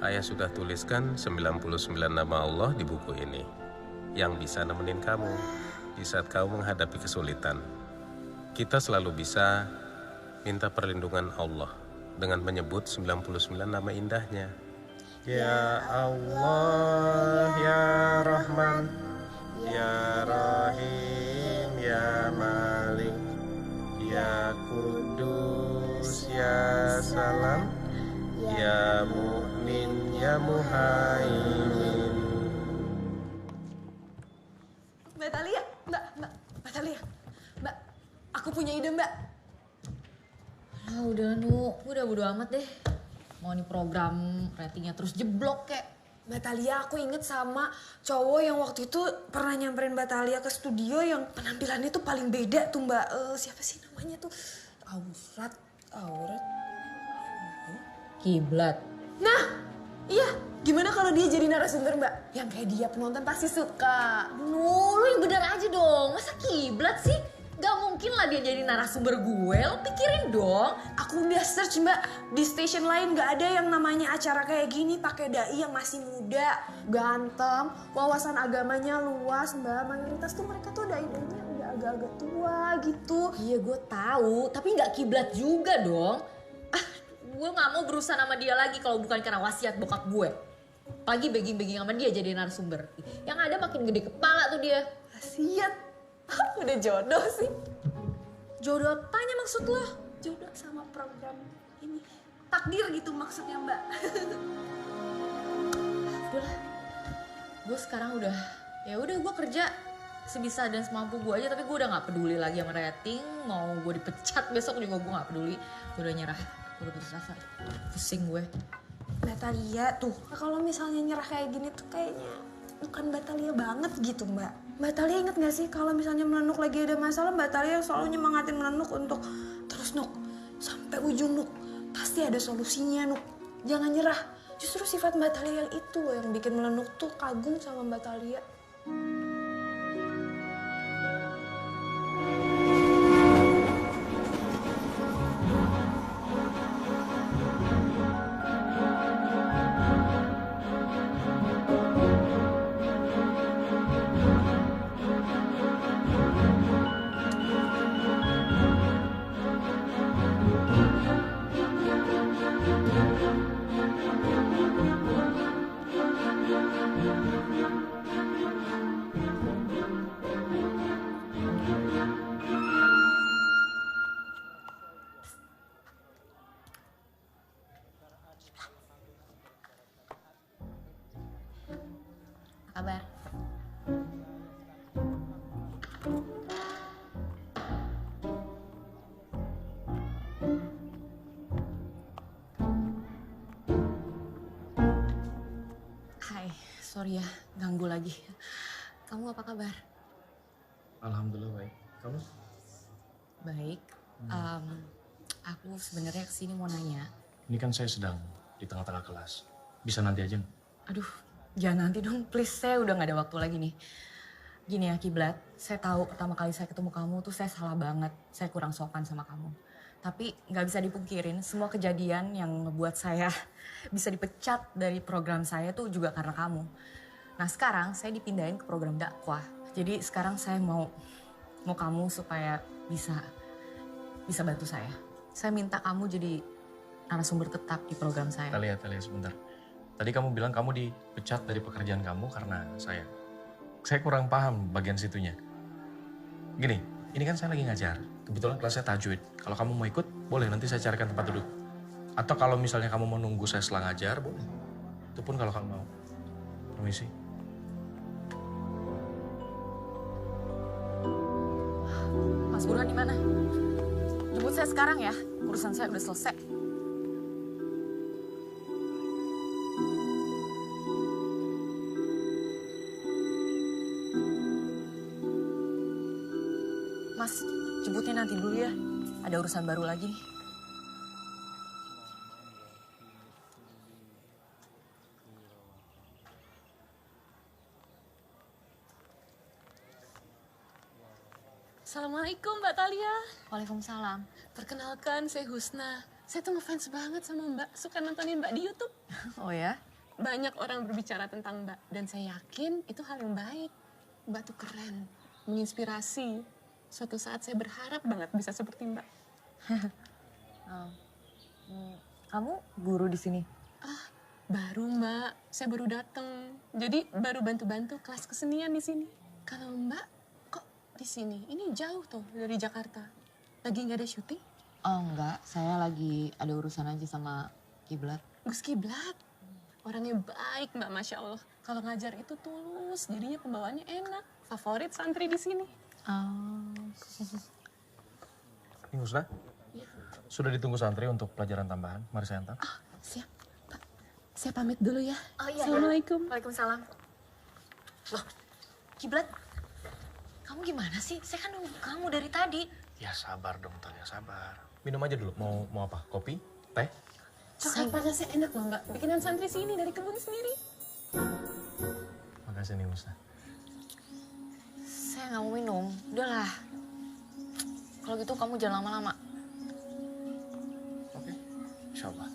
Ayah sudah tuliskan 99 nama Allah di buku ini yang bisa nemenin kamu di saat kamu menghadapi kesulitan. Kita selalu bisa minta perlindungan Allah dengan menyebut 99 nama indahnya. Ya Allah, Ya Rahman, Ya Rahim, Ya Malik, Ya Kudus, Ya Salam, Ya Mu'min, Ya Muhaimin. Mbak Thalia, Mbak Thalia. Mbak, aku punya ide, Mbak. Ah, udah Nu, udah bodo amat deh. Mau nih program ratingnya terus jeblok kek. Mbak Thalia, aku inget sama cowok yang waktu itu pernah nyamperin Mbak Thalia ke studio yang penampilannya tuh paling beda tuh Mbak. Siapa sih namanya tuh? Aurat. Kiblat. Nah, iya. Gimana kalau dia jadi narasumber Mbak? Yang kayak dia penonton pasti suka. Lu yang bener aja dong. Masa kiblat sih? Gak mungkin lah dia jadi narasumber gue. Lo pikirin dong. Aku udah search Mbak. Di stasiun lain gak ada yang namanya acara kayak gini pakai dai yang masih muda, ganteng, wawasan agamanya luas Mbak. Mayoritas tuh mereka tuh dai-dainya udah agak-agak tua gitu. Iya gue tahu, tapi gak kiblat juga dong. Gue gak mau berurusan sama dia lagi kalau bukan karena wasiat bokap gue. Pagi begging-begging sama dia jadi narasumber. Yang ada makin gede kepala tuh dia. Wasiat? Udah jodoh sih. Jodoh apanya maksud lo? Jodoh sama program ini. Takdir gitu maksudnya Mbak. Udahlah. Gue sekarang udah gue kerja sebisa dan semampu gue aja, tapi gue udah gak peduli lagi sama rating. Mau gue dipecat besok juga gue gak peduli. Gue udah nyerah. Gue udah putus asa. Pusing gue. Mbak Thalia tuh, kalau misalnya nyerah kayak gini tuh kayaknya bukan Mbak Thalia banget gitu Mbak. Mbak Thalia inget gak sih kalau misalnya Melenuk lagi ada masalah, Mbak Thalia selalu nyemangatin Melenuk untuk terus Nuk, sampai ujung Nuk. Pasti ada solusinya Nuk. Jangan nyerah. Justru sifat Mbak Thalia yang itu loh yang bikin Melenuk tuh kagum sama Mbak Thalia. Kabar. Hai, sorry ya ganggu lagi. Kamu apa kabar? Alhamdulillah baik. Kamu? Baik. Aku sebenarnya kesini mau nanya. Ini kan saya sedang di tengah-tengah kelas. Bisa nanti aja nggak? Aduh, jangan nanti dong, please. Saya udah gak ada waktu lagi nih. Gini ya, Kiblat. Saya tahu pertama kali saya ketemu kamu tuh saya salah banget. Saya kurang sopan sama kamu. Tapi gak bisa dipungkirin, semua kejadian yang ngebuat saya bisa dipecat dari program saya tuh juga karena kamu. Nah sekarang saya dipindahin ke program dakwah. Jadi sekarang saya mau kamu supaya bisa bantu saya. Saya minta kamu jadi narasumber tetap di program saya. Thalia, sebentar. Tadi kamu bilang kamu dipecat dari pekerjaan kamu karena saya. Saya kurang paham bagian situnya. Gini, ini kan saya lagi ngajar. Kebetulan kelasnya tajwid. Kalau kamu mau ikut, boleh nanti saya carikan tempat duduk. Atau kalau misalnya kamu mau nunggu saya setelah ngajar, boleh. Itu pun kalau kamu mau. Permisi. Mas Burhan di mana? Jemput saya sekarang ya. Urusan saya udah selesai. Mas, jemputnya nanti dulu ya. Ada urusan baru lagi nih. Assalamualaikum Mbak Thalia. Waalaikumsalam. Perkenalkan, saya Husna. Saya tuh ngefans banget sama Mbak. Suka nontonin Mbak di YouTube. Oh ya? banyak orang berbicara tentang Mbak. Dan saya yakin itu hal yang baik. Mbak tuh keren, menginspirasi. Suatu saat saya berharap banget bisa seperti Mbak. Kamu guru di sini? Baru Mbak, saya baru datang. Jadi baru bantu-bantu kelas kesenian di sini. Kalau Mbak kok di sini? Ini jauh tuh dari Jakarta. Lagi nggak ada syuting? Oh enggak, saya lagi ada urusan aja sama Kiblat. Gus Kiblat, orangnya baik Mbak, Masya Allah. Kalau ngajar itu tulus, jadinya pembawaannya enak. Favorit santri di sini. Ini Husna, sudah ditunggu santri untuk pelajaran tambahan. Mari saya antar. Siap, Pak. Saya pamit dulu ya. Oh iya. Assalamualaikum. Waalaikumsalam. Loh, Kiblat, kamu gimana sih? Saya kan nunggu kamu dari tadi. Ya sabar dong Talia, sabar. Minum aja dulu. Mau apa? Kopi? Teh? Coklat panasnya enak loh Mbak. Bikinan santri sini dari kebun sendiri. Makasih nih Husna. Saya nggak mau minum. Udahlah. Kalau gitu kamu jangan lama-lama. Oke, insya Allah.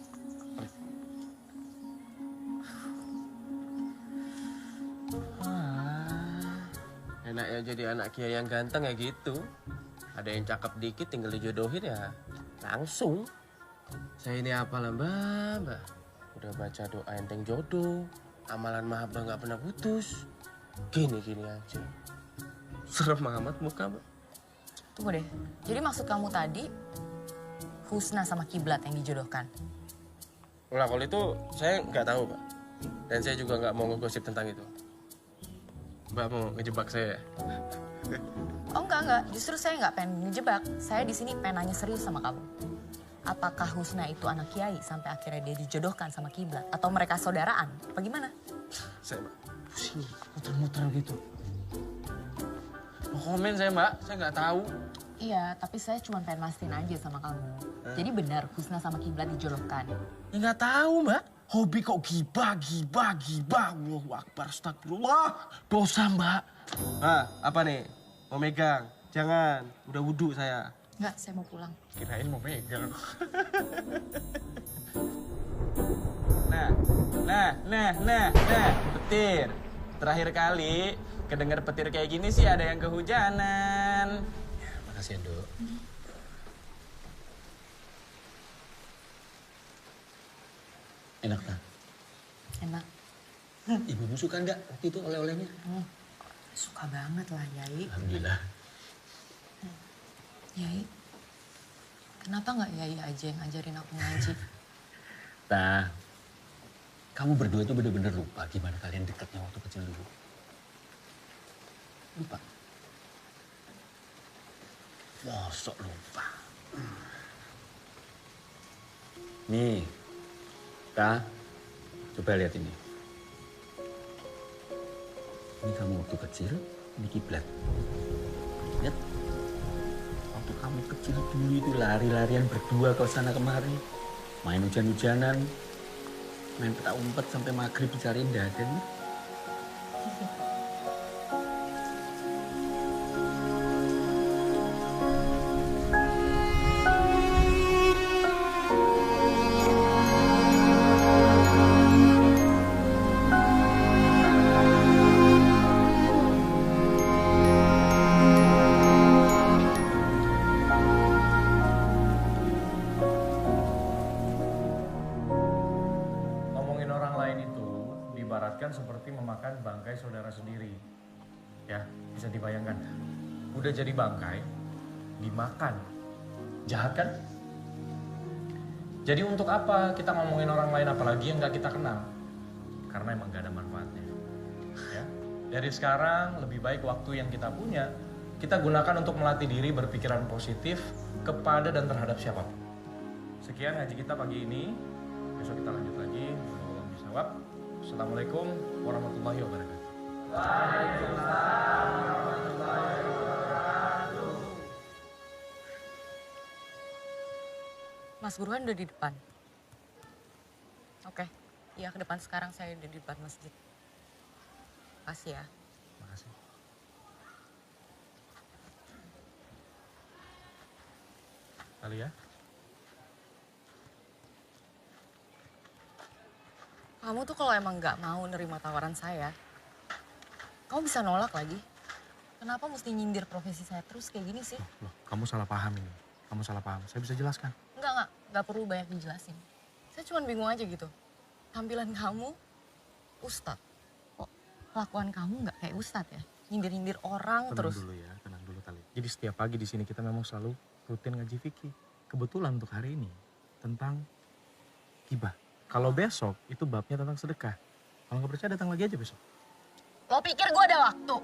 Enak ya jadi anak kiai yang ganteng ya gitu. Ada yang cakep dikit tinggal dijodohin ya langsung. Saya ini apalah mbak. Udah baca doa enteng jodoh. Amalan mahabbah nggak pernah putus. Gini aja. Serem amat muka mbak. Tunggu deh. Jadi maksud kamu tadi Husna sama Kiblat yang dijodohkan? Nah kalau itu saya nggak tahu mbak. Dan saya juga nggak mau ngegosip tentang itu. Mbak mau ngejebak saya? Oh enggak. Justru saya nggak pengen ngejebak. Saya di sini pengen nanya serius sama kamu. Apakah Husna itu anak kiai sampai akhirnya dia dijodohkan sama Kiblat? Atau mereka saudaraan? Apa gimana? Saya Pusing, muter-muter gitu. Mau komen saya mbak, saya nggak tahu. Iya, tapi saya cuma pengen mastiin aja sama kamu. Jadi benar Husna sama Kiblat dijodohkan? Ya nggak tahu mbak. Hobi kok gibah. Allahu Akbar, astagfirullah. Dosa mbak. Apa nih? Mau megang? Jangan, udah wudhu saya. Enggak, saya mau pulang. Kirain mau megang. Nah, petir. Terakhir kali kedengar petir kayak gini sih ada yang kehujanan. Makasih ya, Dok. Enak tak? Enak. Ibumu suka nggak waktu itu oleh-olehnya? Suka banget lah, Yai. Alhamdulillah. Yai, kenapa nggak Yai aja yang ngajarin aku ngaji? Nah, kamu berdua itu bener-bener lupa gimana kalian dekatnya waktu kecil dulu. Lupa. Mosok lupa. Nih, Kak, coba lihat ini. Ini kamu waktu kecil, ini kiblat. Lihat. Waktu kamu kecil dulu itu lari-larian berdua ke sana kemari. Main hujan-hujanan, main petak umpet sampai maghrib dicariin daden. Ngomongin orang lain itu diibaratkan seperti memakan bangkai saudara sendiri. Ya, bisa dibayangkan. Udah jadi bangkai, dimakan. Jahat kan? Jadi untuk apa kita ngomongin orang lain apalagi yang nggak kita kenal? Karena emang gak ada manfaatnya. Ya. Dari sekarang lebih baik waktu yang kita punya kita gunakan untuk melatih diri berpikiran positif kepada dan terhadap siapapun. Sekian ngaji kita pagi ini. Besok kita lanjut lagi. Assalamualaikum warahmatullahi wabarakatuh. Waalaikumsalam warahmatullahi wabarakatuh. Mas Burhan udah di depan. Oke, iya ke depan sekarang saya udah di depan masjid. Makasih ya. Makasih. Alia? Kamu tuh kalau emang nggak mau nerima tawaran saya, kamu bisa nolak lagi. Kenapa mesti nyindir profesi saya terus kayak gini sih? Loh, kamu salah paham ini. Kamu salah paham. Saya bisa jelaskan. Nggak perlu banyak dijelasin. Saya cuma bingung aja gitu. Tampilan kamu ustadz. Kok kelakuan kamu nggak kayak ustadz ya? Nyindir-nyindir orang terus. Tenang dulu Tali. Jadi setiap pagi di sini kita memang selalu rutin ngaji fikih. Kebetulan untuk hari ini tentang hibah. Kalau besok itu babnya tentang sedekah. Kalau nggak percaya datang lagi aja besok. Lo pikir gue ada waktu?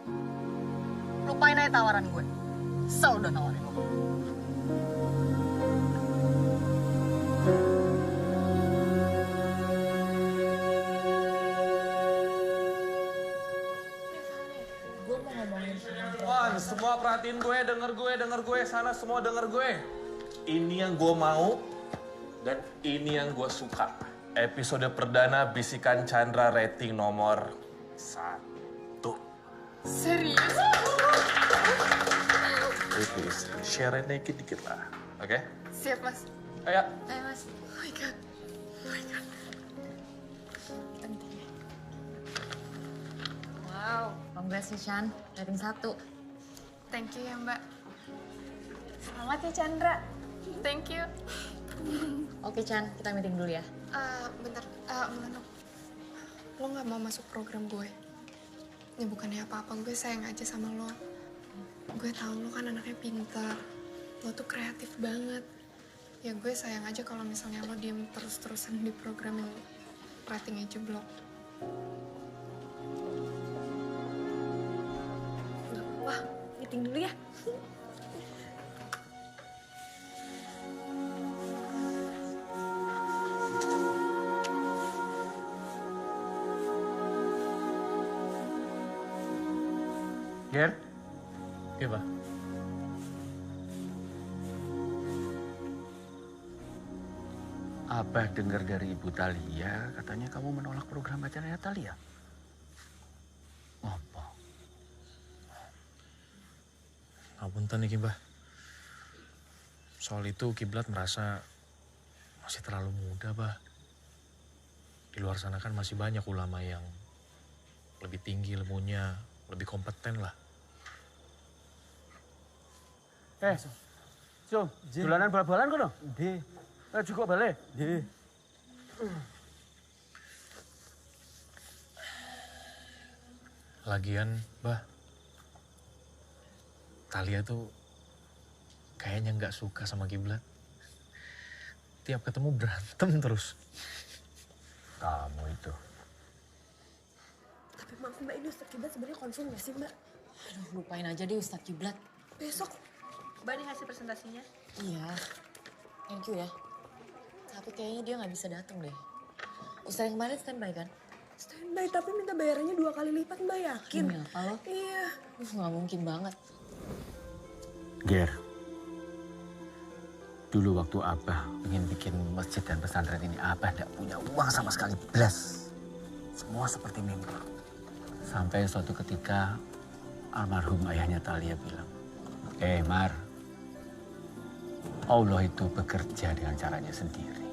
Lupain aja tawaran gue. Kesel udah nawarin lo. Gue mau ngomongin Semua perhatiin gue, denger gue, sana semua denger gue. Ini yang gue mau dan ini yang gue suka. Episode perdana Bisikan Chandra rating nomor 1. Serius? Please, share dikit lah, oke? Siap, Mas. Ayo. Ayo, Mas. Oh my God. Oh my God. Wow, congrats ya, Chan. Rating 1. Thank you ya, Mbak. Selamat ya Chandra. Thank you. Oke, Chan. Kita meeting dulu ya. Bentar, Meleno. Lo gak mau masuk program gue? Ya bukannya apa-apa, gue sayang aja sama lo. Gue tahu lo kan anaknya pintar. Lo tuh kreatif banget. Ya gue sayang aja kalau misalnya lo diem terus-terusan di program yang ratingnya jeblok. Wah, meeting dulu ya. Ger? Oke, Pak. Abah dengar dari Ibu Talia, katanya kamu menolak program acaranya Talia. Apa? Ngapunten nih, Mbah. Soal itu Kiblat merasa masih terlalu muda, Bah. Di luar sana kan masih banyak ulama yang lebih tinggi ilmunya, lebih kompeten lah. Cung, dolanan bal-balan kono? Nggih. Cukup balik? Nggih. Lagian, Bah, Talia tuh kayaknya nggak suka sama Kiblat. Tiap ketemu berantem terus. Kamu itu. Tapi maaf Mbak, ini Ustadz Kiblat sebenarnya confirm gak sih Mbak? Aduh, lupain aja deh Ustadz Kiblat. Besok. Mbak nih hasil presentasinya. Iya. Thank you ya. Tapi kayaknya dia nggak bisa datang deh. Ustadz yang kemarin standby kan? Standby, tapi minta bayarannya 2 kali lipat Mbak, yakin? Demi apa lo? Iya. Nggak mungkin banget. Ger, dulu waktu Abah ingin bikin masjid dan pesantren ini, Abah tidak punya uang sama sekali, belas. Semua seperti mimpi. Sampai suatu ketika almarhum ayahnya Talia bilang, Mar, Allah itu bekerja dengan caranya sendiri.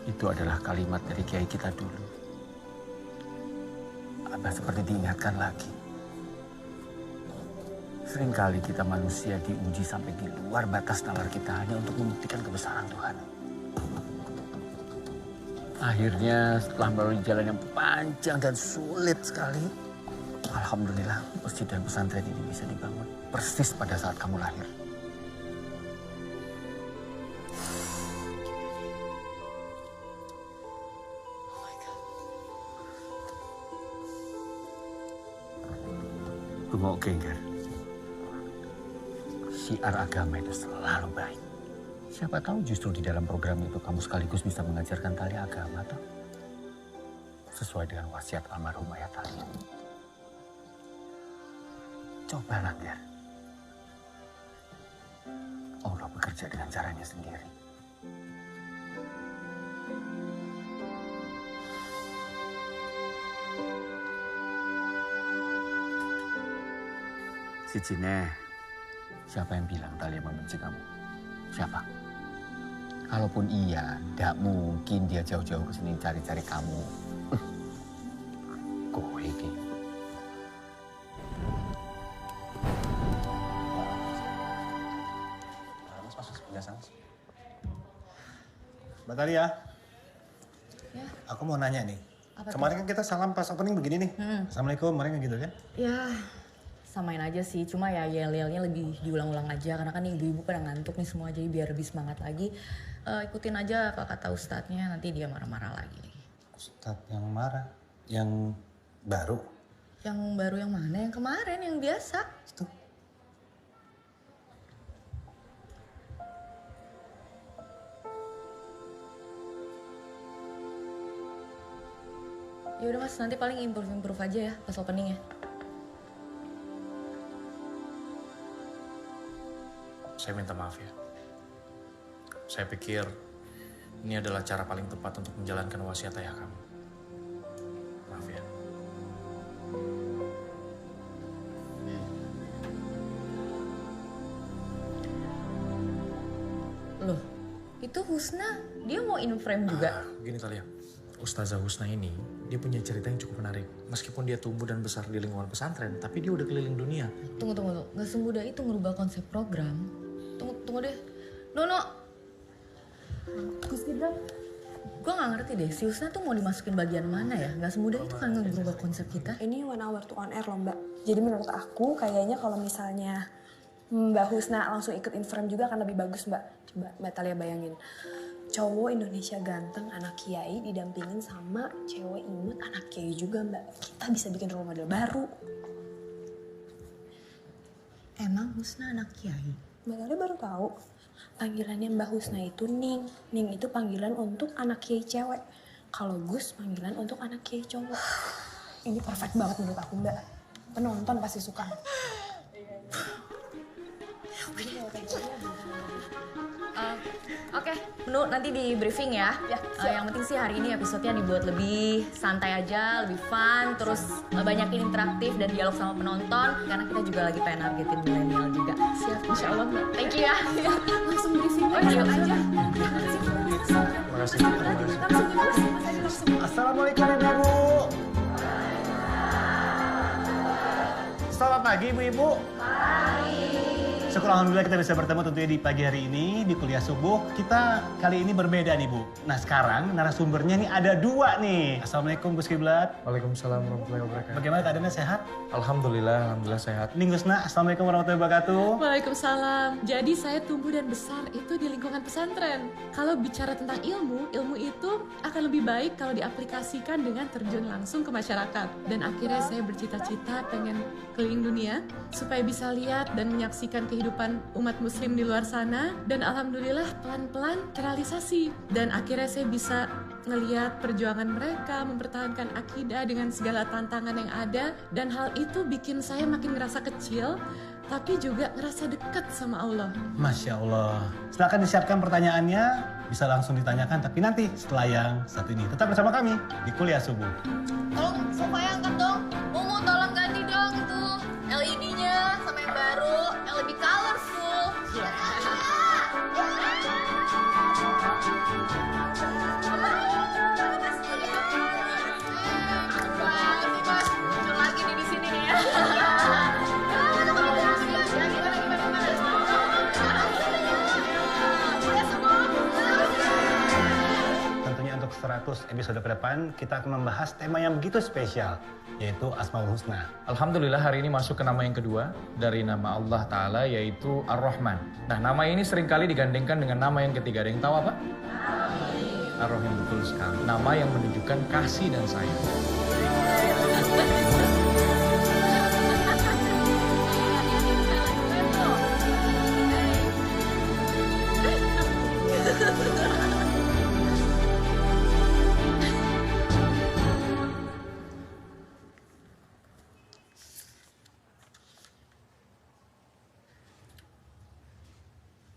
Itu adalah kalimat dari kiai kita dulu. Abah seperti diingatkan lagi. Seringkali kita manusia diuji sampai di luar batas nalar kita hanya untuk membuktikan kebesaran Tuhan. Akhirnya setelah melalui jalan yang panjang dan sulit sekali, alhamdulillah masjid dan pesantren ini bisa dibangun persis pada saat kamu lahir. Rumah Gengger. Syiar agama itu selalu baik. Siapa tahu justru di dalam program itu kamu sekaligus bisa mengajarkan tali agama, toh? Sesuai dengan wasiat almarhum ayah Talia. Cobalah, Ger. Allah bekerja dengan caranya sendiri. Si Cine, siapa yang bilang Talia membenci kamu? Siapa? Kalaupun iya, tidak mungkin dia jauh-jauh ke sini cari-cari kamu. Kowe iki. Mbak Talia, Ya. aku mau nanya nih. Apa tuh? Kemarin kan kita salam pas opening begini nih. Assalamualaikum, kemarin kan gitu kan? Ya, samain aja sih. Cuma ya yel-yelnya lebih diulang-ulang aja. Karena kan ibu-ibu pada ngantuk nih semua. Jadi biar lebih semangat lagi. Ikutin aja apa kata ustadznya. Nanti dia marah-marah lagi. Ustadz yang marah? Yang baru? Yang baru yang mana? Yang kemarin, yang biasa. Ya udah mas, nanti paling improve aja ya pas opening ya. Saya minta maaf ya. Saya pikir ini adalah cara paling tepat untuk menjalankan wasiat ayah kamu. Maaf ya. Loh, itu Husna, dia mau in frame juga? Gini Talia, Ustazah Husna ini, dia punya cerita yang cukup menarik. Meskipun dia tumbuh dan besar di lingkungan pesantren, tapi dia udah keliling dunia. Tunggu. Nggak semudah itu ngerubah konsep program. Tunggu deh. Nono. Gus Gibran. Gue nggak ngerti deh, si Husna tuh mau dimasukin bagian mana ya? Nggak semudah itu kan ngerubah konsep kita. Ini 1 hour to on air loh Mbak. Jadi menurut aku kayaknya kalau misalnya Mbak Husna langsung ikut in frame juga akan lebih bagus Mbak. Coba Mbak Talia bayangin. Cowok Indonesia ganteng, anak kiai didampingin sama cewek imut, anak kiai juga Mbak. Kita bisa bikin role model baru. Emang Husna anak kiai? Mbak Talia baru tahu. Panggilannya Mbak Husna itu Ning. Ning itu panggilan untuk anak kiai cewek. Kalau Gus panggilan untuk anak kiai cowok. Ini perfect banget menurut aku Mbak. Penonton pasti suka. Oke, Menu nanti di briefing ya. Yang penting sih hari ini episodenya dibuat lebih santai aja, lebih fun, terus banyakin interaktif dan dialog sama penonton. Karena kita juga lagi pengen nargetin milenial juga. Siap, insya Allah Mbak. Thank you ya. Langsung briefing siap aja. Terima kasih. Assalamualaikum Ibu-Ibu. Selamat pagi Ibu-Ibu. Syukur alhamdulillah kita bisa bertemu tentunya di pagi hari ini di kuliah subuh. Kita kali ini berbeda nih Bu. Nah sekarang narasumbernya nih ada 2 nih. Assalamualaikum Gus Kiblat. Waalaikumsalam warahmatullahi wabarakatuh. Bagaimana keadaannya, sehat? Alhamdulillah sehat. Ning Gusna, Assalamualaikum warahmatullahi wabarakatuh. Waalaikumsalam. Jadi saya tumbuh dan besar itu di lingkungan pesantren. Kalau bicara tentang ilmu itu akan lebih baik kalau diaplikasikan dengan terjun langsung ke masyarakat. Dan akhirnya saya bercita-cita pengen keliling dunia supaya bisa lihat dan menyaksikan kehidupan umat muslim di luar sana. Dan alhamdulillah pelan-pelan terrealisasi. Dan akhirnya saya bisa ngelihat perjuangan mereka mempertahankan akidah dengan segala tantangan yang ada. Dan hal itu bikin saya makin ngerasa kecil, tapi juga ngerasa dekat sama Allah. Masya Allah. Silakan disiapkan pertanyaannya, bisa langsung ditanyakan, tapi nanti setelah yang satu ini. Tetap bersama kami di Kuliah Subuh. Tolong sofanya angkat dong. Mumu tolong ganti dong itu LED-nya sama yang baru, yang lebih colorful. Lagi nih di sini nih ya. Tentunya untuk 100 episode ke depan, kita akan membahas tema yang begitu spesial, yaitu Asmaul Husna. Alhamdulillah hari ini masuk ke nama yang kedua dari nama Allah Ta'ala, yaitu Ar-Rahman. Nah, nama ini seringkali digandengkan dengan nama yang ketiga. Ada yang tahu apa? Ar-Rahim, betul sekali. Nama yang menunjukkan kasih dan sayang.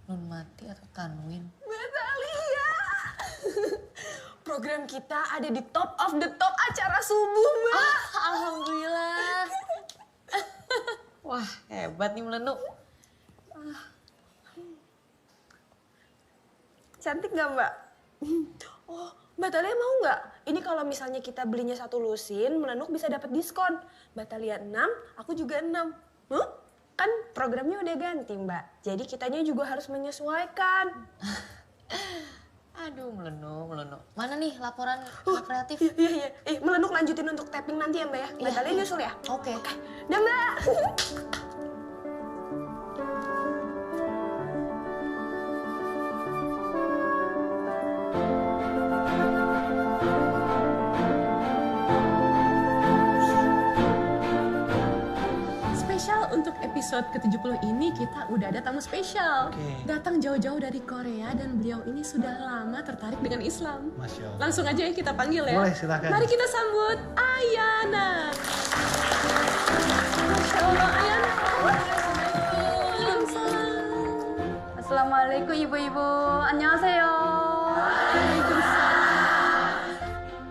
Nun Mati atau Tanwin? Mbak Talia. Program kita ada di top of the top acara subuh, Mbak. Alhamdulillah. Wah, hebat nih Melenu. Cantik nggak Mbak? Oh, Mbak Talia mau nggak? Ini kalau misalnya kita belinya 1 lusin, Melenuk bisa dapat diskon. Mbak Talia 6, aku juga 6. Huh? Kan programnya udah ganti Mbak, jadi kitanya juga harus menyesuaikan. Aduh, Melenuk. Mana nih laporan kreatif? Iya. Melenuk lanjutin untuk tapping nanti ya Mbak ya. Mbak Talia nyusul ya? Oke. Dah Mbak. Untuk episode ke-70 ini kita udah ada tamu spesial. Datang jauh-jauh dari Korea dan beliau ini sudah lama tertarik dengan Islam. Masya Allah. Langsung aja ya kita panggil ya. Boleh, silakan. Mari kita sambut Ayana. Masya Allah, Ayana. Assalamualaikum ibu-ibu. Annyeonghaseyo.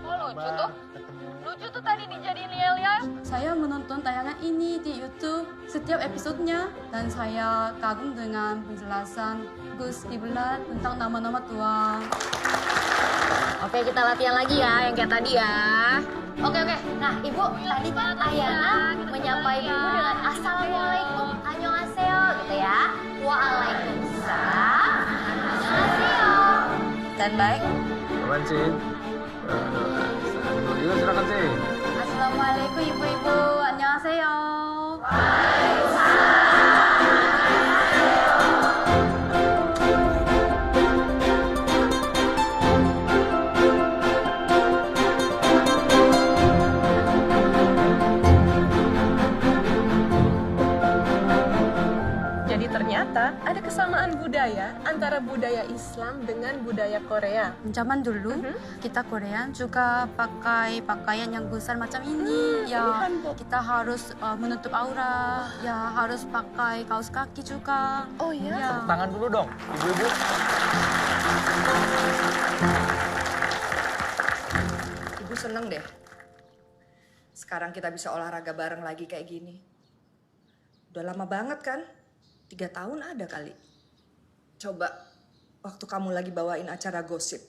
Oh, lucu tuh tadi dijadiin Lia-Lia. Saya menonton tayangan ini di YouTube setiap episodenya dan saya kagum dengan penjelasan Gus Kiblat tentang nama-nama Tuhan. Oke, kita latihan lagi ya yang kayak tadi ya. Oke. Nah, Ibu, tadi kan Ayana menyampai Ibu dengan Assalamualaikum, annyeonghaseyo gitu ya. Waalaikumsalam, annyeonghaseyo. Standby. Apaan sih? Dulu silakan sih. Assalamualaikum ibu-ibu, annyeonghaseyo. Jadi ternyata ada kesamaan budaya antara budaya Islam dengan budaya Korea. Zaman dulu kita Korea juga pakai pakaian yang besar macam ini. Ya, kita harus menutup aurat. Ya, harus pakai kaos kaki juga. Oh iya? Ya. Tepuk tangan dulu dong, ibu-ibu. Ibu seneng deh. Sekarang kita bisa olahraga bareng lagi kayak gini. Udah lama banget kan? 3 tahun ada kali. Coba waktu kamu lagi bawain acara gosip.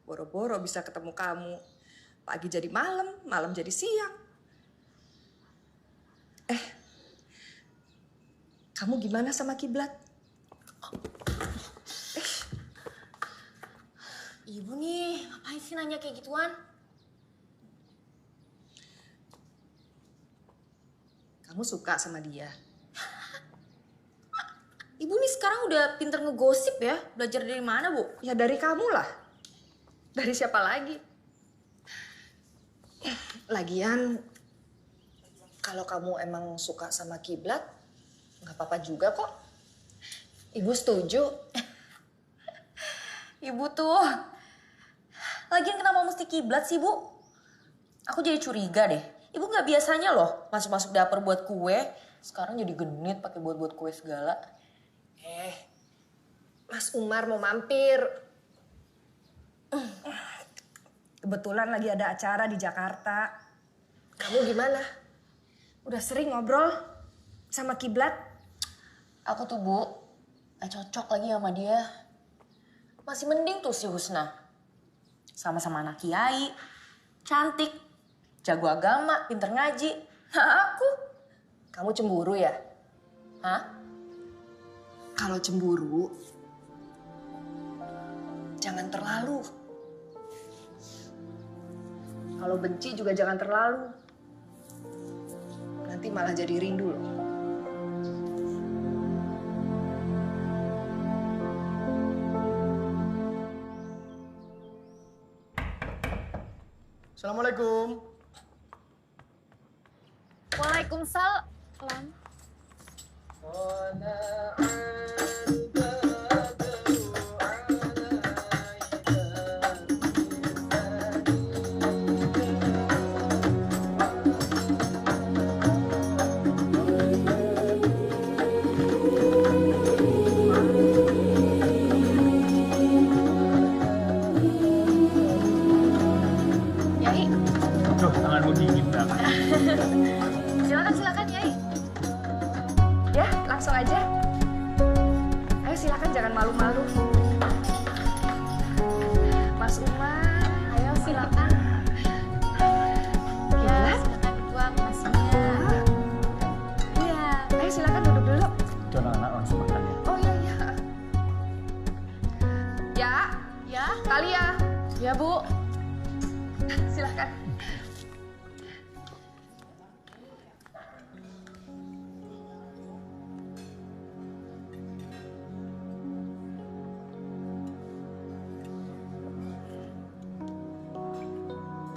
Boro-boro bisa ketemu kamu. Pagi jadi malam, malam jadi siang. Kamu gimana sama Kiblat? Ibu nih, ngapain sih nanya kayak gituan? Kamu suka sama dia? Ibu nih sekarang udah pinter ngegosip ya. Belajar dari mana, Bu? Ya dari kamu lah. Dari siapa lagi? Lagian, kalau kamu emang suka sama Kiblat, nggak apa-apa juga kok. Ibu setuju. Ibu tuh, lagian kenapa mesti Kiblat sih, Bu? Aku jadi curiga deh. Ibu nggak biasanya loh masuk-masuk dapur buat kue. Sekarang jadi genit pakai buat-buat kue segala. Mas Umar mau mampir. Kebetulan lagi ada acara di Jakarta. Kamu gimana? Udah sering ngobrol sama Kiblat? Aku tuh, Bu, gak cocok lagi sama dia. Masih mending tuh si Husna. Sama-sama anak kiai, cantik, jago agama, pinter ngaji. Nah, aku. Kamu cemburu ya? Hah? Kalau cemburu, jangan terlalu. Kalau benci juga jangan terlalu. Nanti malah jadi rindu loh. Assalamualaikum. Waalaikumsalam. Yai. Duh, tanganmu dingin banget. Silakan, Yai. Ya, langsung aja. Ayo silakan, jangan malu-malu.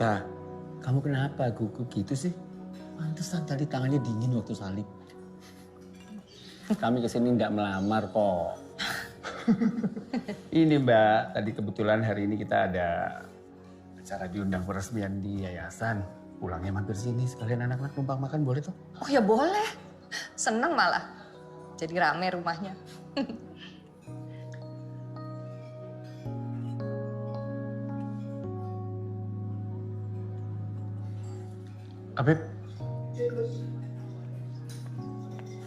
Tah, kamu kenapa gugup gitu sih? Pantesan tadi tangannya dingin waktu salib. Kami kesini nggak melamar kok. Ini Mbak, tadi kebetulan hari ini kita ada acara diundang peresmian di yayasan. Pulangnya mampir sini, sekalian anak-anak numpang makan boleh tuh? Oh ya boleh. Seneng malah. Jadi rame rumahnya. Habib.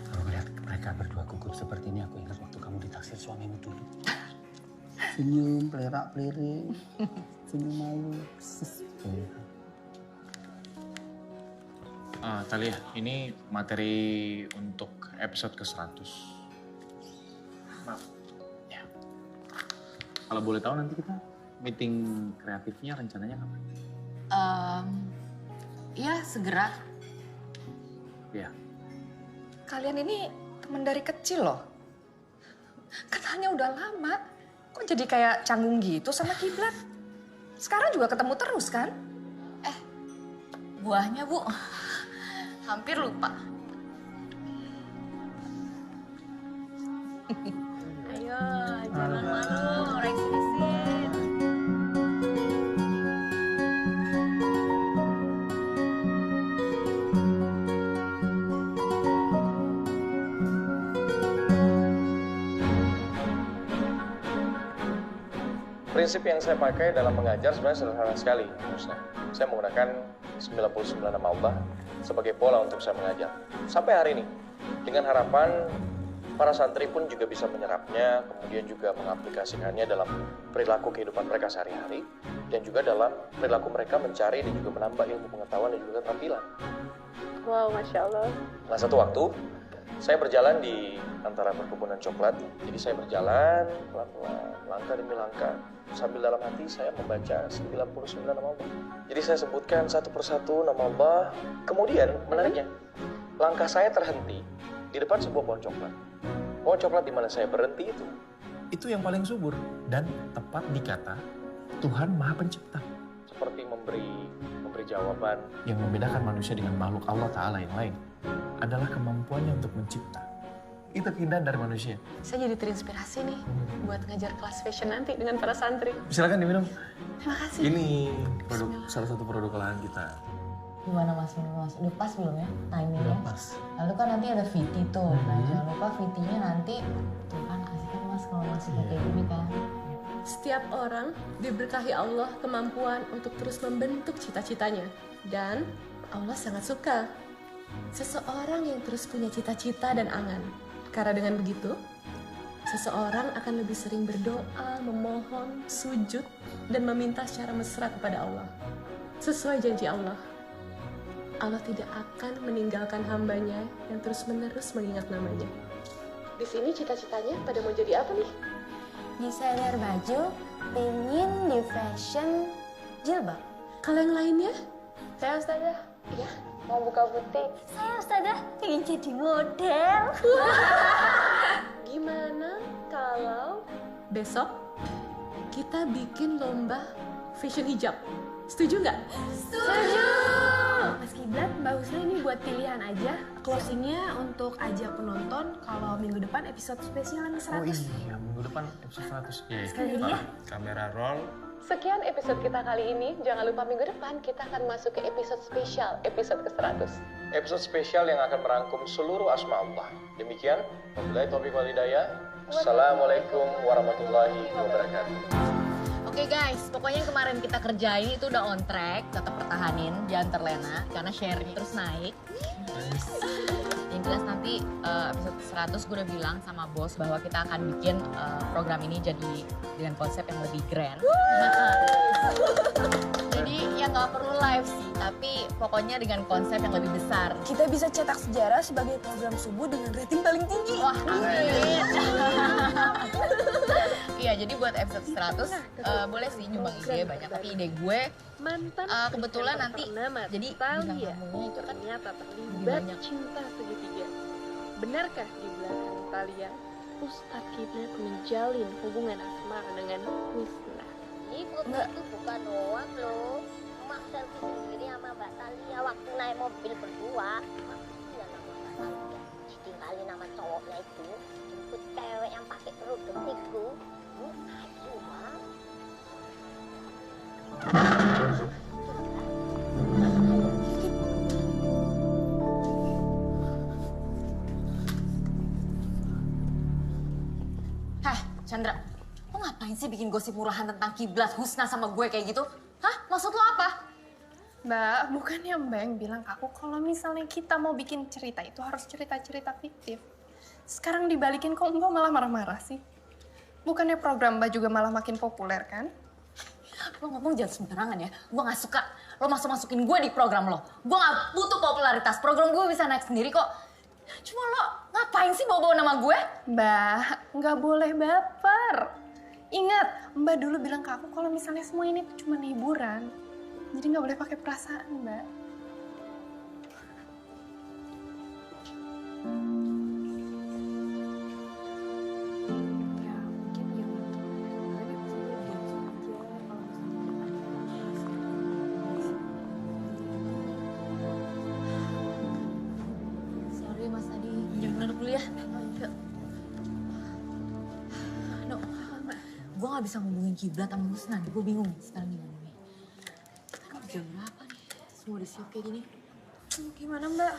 Kalau melihat mereka berdua gugup seperti ini, aku ingat waktu kamu ditaksir suamimu dulu. Senyum, pelerak-pelirik, senyum malu. Talia, ini materi untuk episode ke-100. Maaf. Ya. Kalau boleh tahu nanti kita meeting kreatifnya rencananya kapan? Ya segera. Iya. Kalian ini teman dari kecil loh. Kenalnya udah lama. Kok jadi kayak canggung gitu sama Kiblat? Sekarang juga ketemu terus kan? Buahnya Bu. Hampir lupa. Ayo, jangan malu, reksisin. Prinsip yang saya pakai dalam mengajar sebenarnya sederhana sekali, Ustaz. Saya menggunakan 99 nama Allah sebagai pola untuk saya mengajar. Sampai hari ini, dengan harapan para santri pun juga bisa menyerapnya, kemudian juga mengaplikasikannya dalam perilaku kehidupan mereka sehari-hari, dan juga dalam perilaku mereka mencari dan juga menambah ilmu pengetahuan dan juga keterampilan. Wow, Masya Allah. Nah, satu waktu, saya berjalan di antara perkebunan coklat. Jadi saya berjalan pelan-pelan, langkah demi langkah. Sambil dalam hati saya membaca 99 nama Allah. Jadi saya sebutkan satu persatu nama Allah. Kemudian, menariknya, langkah saya terhenti di depan sebuah pohon coklat. Pohon coklat di mana saya berhenti itu yang paling subur. Dan tepat dikata, Tuhan Maha Pencipta. Seperti memberi jawaban yang membedakan manusia dengan makhluk Allah Ta'ala yang lain adalah kemampuannya untuk mencipta. Itu keindahan dari manusia. Saya jadi terinspirasi nih buat ngajar kelas fashion nanti dengan para santri. Silakan diminum. Terima kasih. Ini salah satu produk olahan kita. Gimana Mas? Udah pas belum ya timingnya? Udah pas. Lalu kan nanti ada VT tuh. Nah jangan lupa VT-nya nanti tuh kan kasihkan Mas kalau masih kayak gini kan. Setiap orang diberkahi Allah kemampuan untuk terus membentuk cita-citanya. Dan Allah sangat suka seseorang yang terus punya cita-cita dan angan. Karena dengan begitu, seseorang akan lebih sering berdoa, memohon, sujud, dan meminta secara mesra kepada Allah. Sesuai janji Allah, Allah tidak akan meninggalkan hambanya yang terus-menerus mengingat namanya. Di sini cita-citanya pada mau jadi apa nih? Desainer baju, pengen di fashion jilbab. Kalau yang lainnya? Saya Ustazah. Iya. Mau buka butik. Saya Ustazah pengen jadi model. Gimana kalau besok kita bikin lomba fashion hijab? Setuju nggak? Setuju! Mas Kiblat, Mbak Husna ini buat pilihan aja. Closingnya untuk ajak penonton kalau minggu depan episode spesial yang 100. Oh iya, minggu depan episode 100. Iya. Sekali lagi ya. Kamera roll. Sekian episode kita kali ini. Jangan lupa minggu depan kita akan masuk ke episode spesial, episode ke-100. Episode spesial yang akan merangkum seluruh asma Allah. Demikian, wabillahi taufiq wal hidayah. Assalamualaikum warahmatullahi wabarakatuh. Oke guys, pokoknya yang kemarin kita kerjain itu udah on track, tetap pertahanin, jangan terlena karena share-nya terus naik. Yang jelas nanti episode 100 gue udah bilang sama bos bahwa kita akan bikin program ini jadi dengan konsep yang lebih grand. Jadi ya nggak perlu live sih, tapi pokoknya dengan konsep yang lebih besar. Kita bisa cetak sejarah sebagai program subuh dengan rating paling tinggi. Wah, amin. Iya, jadi buat episode 100 boleh sih nyumbang ide banyak, tapi ide gue kebetulan nanti jadi Talia ngomongnya itu kan ternyata terlibat cinta segitiga. Benarkah di belakang Talia Ustadz Kiblat menjalin hubungan asmara dengan Husna? Ibu itu bukan doang loh. Mak selfie sendiri sama Mbak Talia waktu naik mobil berdua. Mak iya nama Mbak Talia. Ditinggalin sama cowoknya itu. Jemput cewek yang pakai kerudung itu. Ayo, Mak. Heh, Chandra, lo ngapain sih bikin gosip murahan tentang kiblat Husna sama gue kayak gitu? Hah? Maksud lo apa? Mbak, bukannya Mbak yang bilang ke aku kalau misalnya kita mau bikin cerita itu harus cerita-cerita fiktif. Sekarang dibalikin kok Mbak malah marah-marah sih? Bukannya program Mbak juga malah makin populer kan? Lo ngomong jangan sembarangan ya. Gue gak suka lo masuk-masukin gue di program lo. Gue gak butuh popularitas. Program gue bisa naik sendiri kok. Cuma lo ngapain sih bawa-bawa nama gue? Mbak, nggak boleh baper. Ingat, Mbak dulu bilang ke aku kalau misalnya semua ini tuh cuma hiburan. Jadi nggak boleh pakai perasaan, Mbak. Sorry Mas Adi, jangan dulu ya. Yuk. No, gue gak bisa ngomongin kiblat sama Husna nih. Gue bingung sekarang gimana nih. Kita jam berapa nih? Semua udah siap kayak gini. Gimana Mbak?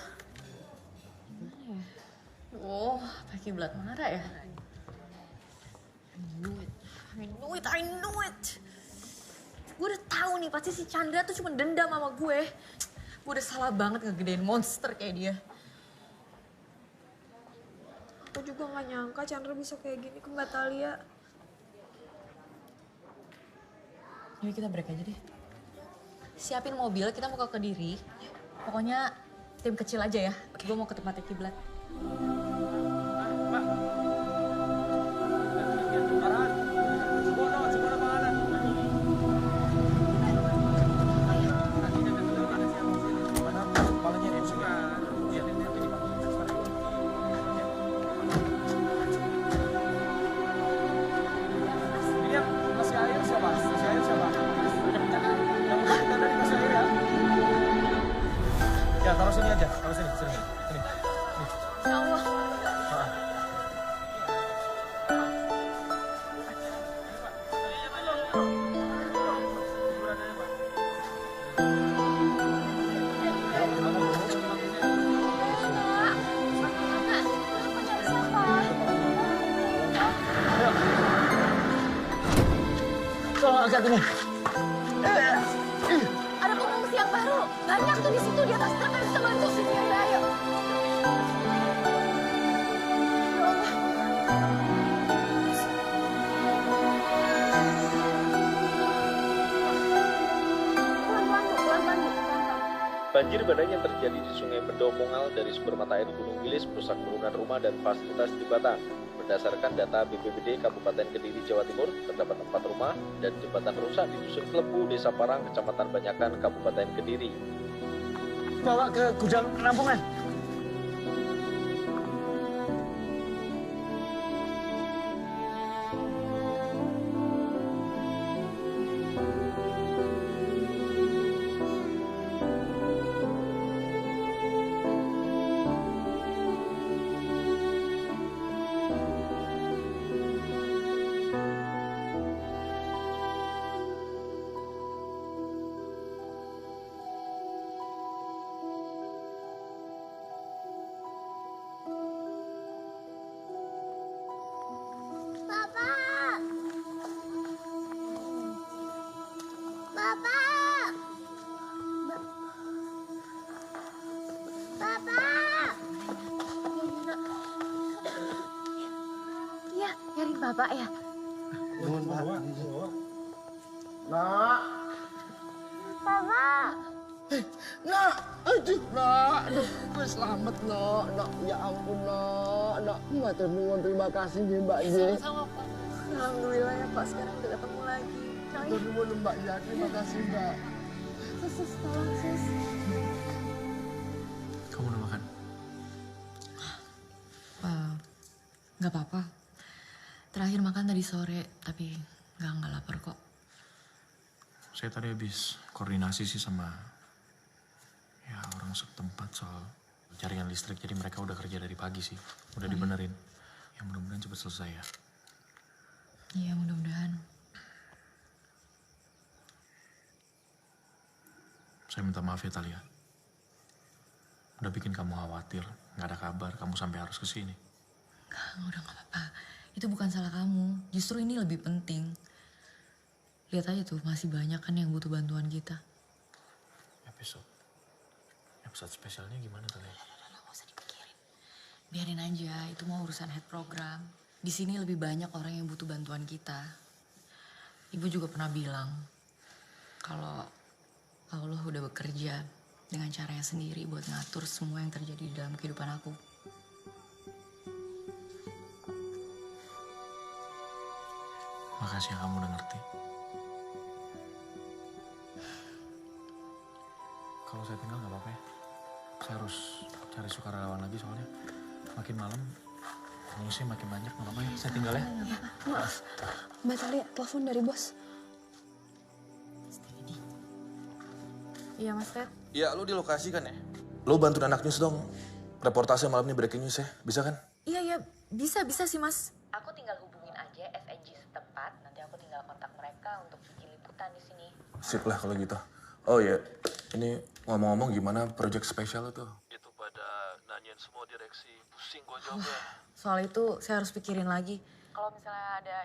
Gimana ya? Oh, Pak Kiblat marah ya? I knew it. Gue udah tahu nih pasti si Chandra tuh cuma dendam sama gue. Gue udah salah banget ngegedein monster kayak dia. Aku juga nggak nyangka Chandra bisa kayak gini ke Mbak Talia. Yuk kita break aja deh. Siapin mobil, kita mau ke Kediri. Pokoknya tim kecil aja ya. Gue mau ke tempatnya Kiblat. Ya, taruh sini aja. Taruh sini. Sini. Ya Allah. Tolong angkat ini. Ada pengungsi yang baru. Banyak tuh di situ di atas truk yang bisa bantu. Sini ya, ayo. Banjir bandang yang terjadi di Sungai Pendomongal dari sumber mata air Gunung Wilis merusak puluhan rumah dan fasilitas jembatan. Berdasarkan data BPBD Kabupaten Kediri, Jawa Timur, terdapat 4 rumah dan jembatan rusak di Dusun Klepu, Desa Parang, Kecamatan Banyakan, Kabupaten Kediri. Bawa ke gudang penampungan. Iya, nyariin Bapak ya. Nuhun, Pak. Nak. Bapak. Nak, aduh, nak, aduh, gue selamat, nak, ya ampun, nak, matur nuwun, terima kasih nih, Mbak Ye. Sama-sama, Pak. Alhamdulillah ya, Pak, sekarang udah ketemu lagi. Matur nuwun, Mbak Ye, terima kasih, Mbak. Sus, tolong, Sus. Kamu udah makan? Nggak apa-apa. Terakhir makan tadi sore, tapi nggak lapar kok. Saya tadi habis koordinasi sih sama ya orang setempat soal jaringan listrik. Jadi mereka udah kerja dari pagi sih. Udah dibenerin. Ya mudah-mudahan cepat selesai ya. Iya, mudah-mudahan. Saya minta maaf ya Talia. Udah bikin kamu khawatir. Nggak ada kabar kamu sampai harus kesini. Udah gak apa-apa. Itu bukan salah kamu. Justru ini lebih penting. Lihat aja tuh, masih banyak kan yang butuh bantuan kita. Episode spesialnya gimana Talia? Gak usah dipikirin. Biarin aja, itu mau urusan head program. Di sini lebih banyak orang yang butuh bantuan kita. Ibu juga pernah bilang kalau Allah udah bekerja dengan caranya sendiri buat ngatur semua yang terjadi di dalam kehidupan aku. Makasih ya kamu udah ngerti. Kalau saya tinggal nggak apa-apa ya. Saya harus cari sukarelawan lagi soalnya makin malam pengungsi makin banyak. Nggak apa-apa ya, saya tinggal ya. Maaf, Mbak Talia, telepon dari bos. Iya Mas Ted. Iya, lu di lokasi kan ya? Lu bantuin anak news dong. Reportase malam ini breaking news ya, bisa kan? Iya, bisa sih Mas. Aku tinggal hubungin aja SNG setempat, nanti aku tinggal kontak mereka untuk bikin liputan di sini. Sip lah kalau gitu. Oh iya, ini ngomong-ngomong gimana project spesial itu? Itu pada nanyain semua direksi, pusing gua jawabnya. Soal itu saya harus pikirin lagi. Kalau misalnya ada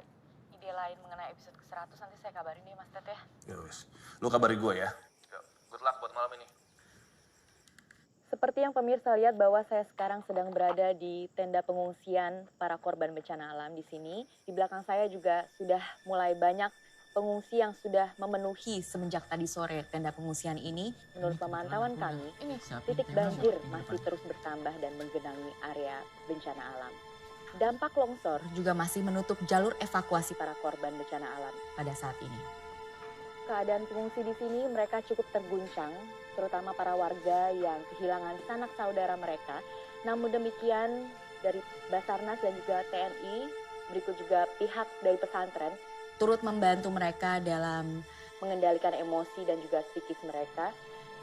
ide lain mengenai episode ke-100, nanti saya kabarin deh Mas Ted ya. Ya wes, lu kabari gua ya. Good luck buat malam ini. Seperti yang pemirsa lihat bahwa saya sekarang sedang berada di tenda pengungsian para korban bencana alam di sini. Di belakang saya juga sudah mulai banyak pengungsi yang sudah memenuhi semenjak tadi sore tenda pengungsian ini. Menurut pemantauan kami, titik banjir masih terus bertambah dan menggenangi area bencana alam. Dampak longsor juga masih menutup jalur evakuasi para korban bencana alam pada saat ini. Keadaan pengungsi di sini mereka cukup terguncang, terutama para warga yang kehilangan sanak saudara mereka. Namun demikian dari Basarnas dan juga TNI, berikut juga pihak dari pesantren, turut membantu mereka dalam mengendalikan emosi dan juga psikis mereka,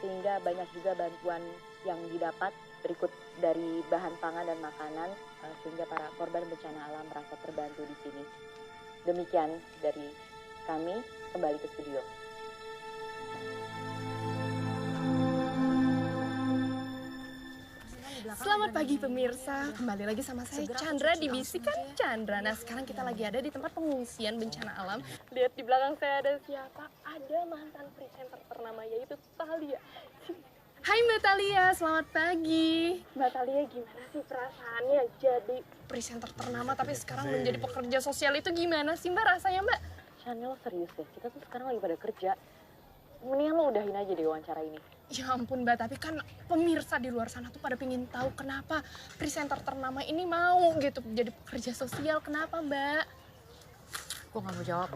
sehingga banyak juga bantuan yang didapat berikut dari bahan pangan dan makanan, sehingga para korban bencana alam merasa terbantu di sini. Demikian dari kami, kembali ke studio. Selamat pagi pemirsa, kembali lagi sama saya Chandra di Bisikan Chandra. Nah sekarang kita lagi ada di tempat pengungsian bencana alam. Lihat di belakang saya ada siapa? Ada mantan presenter ternama yaitu Talia. Hai Mbak Talia, selamat pagi. Mbak Talia gimana sih perasaannya jadi presenter ternama tapi sekarang menjadi pekerja sosial itu gimana sih Mbak rasanya Mbak? Chanel serius deh, kita tuh sekarang lagi pada kerja. Mendingan lo udahin aja deh wawancara ini. Ya ampun Mbak, tapi kan pemirsa di luar sana tuh pada pengen tahu kenapa presenter ternama ini mau gitu jadi pekerja sosial. Kenapa Mbak? Gue gak mau jawab.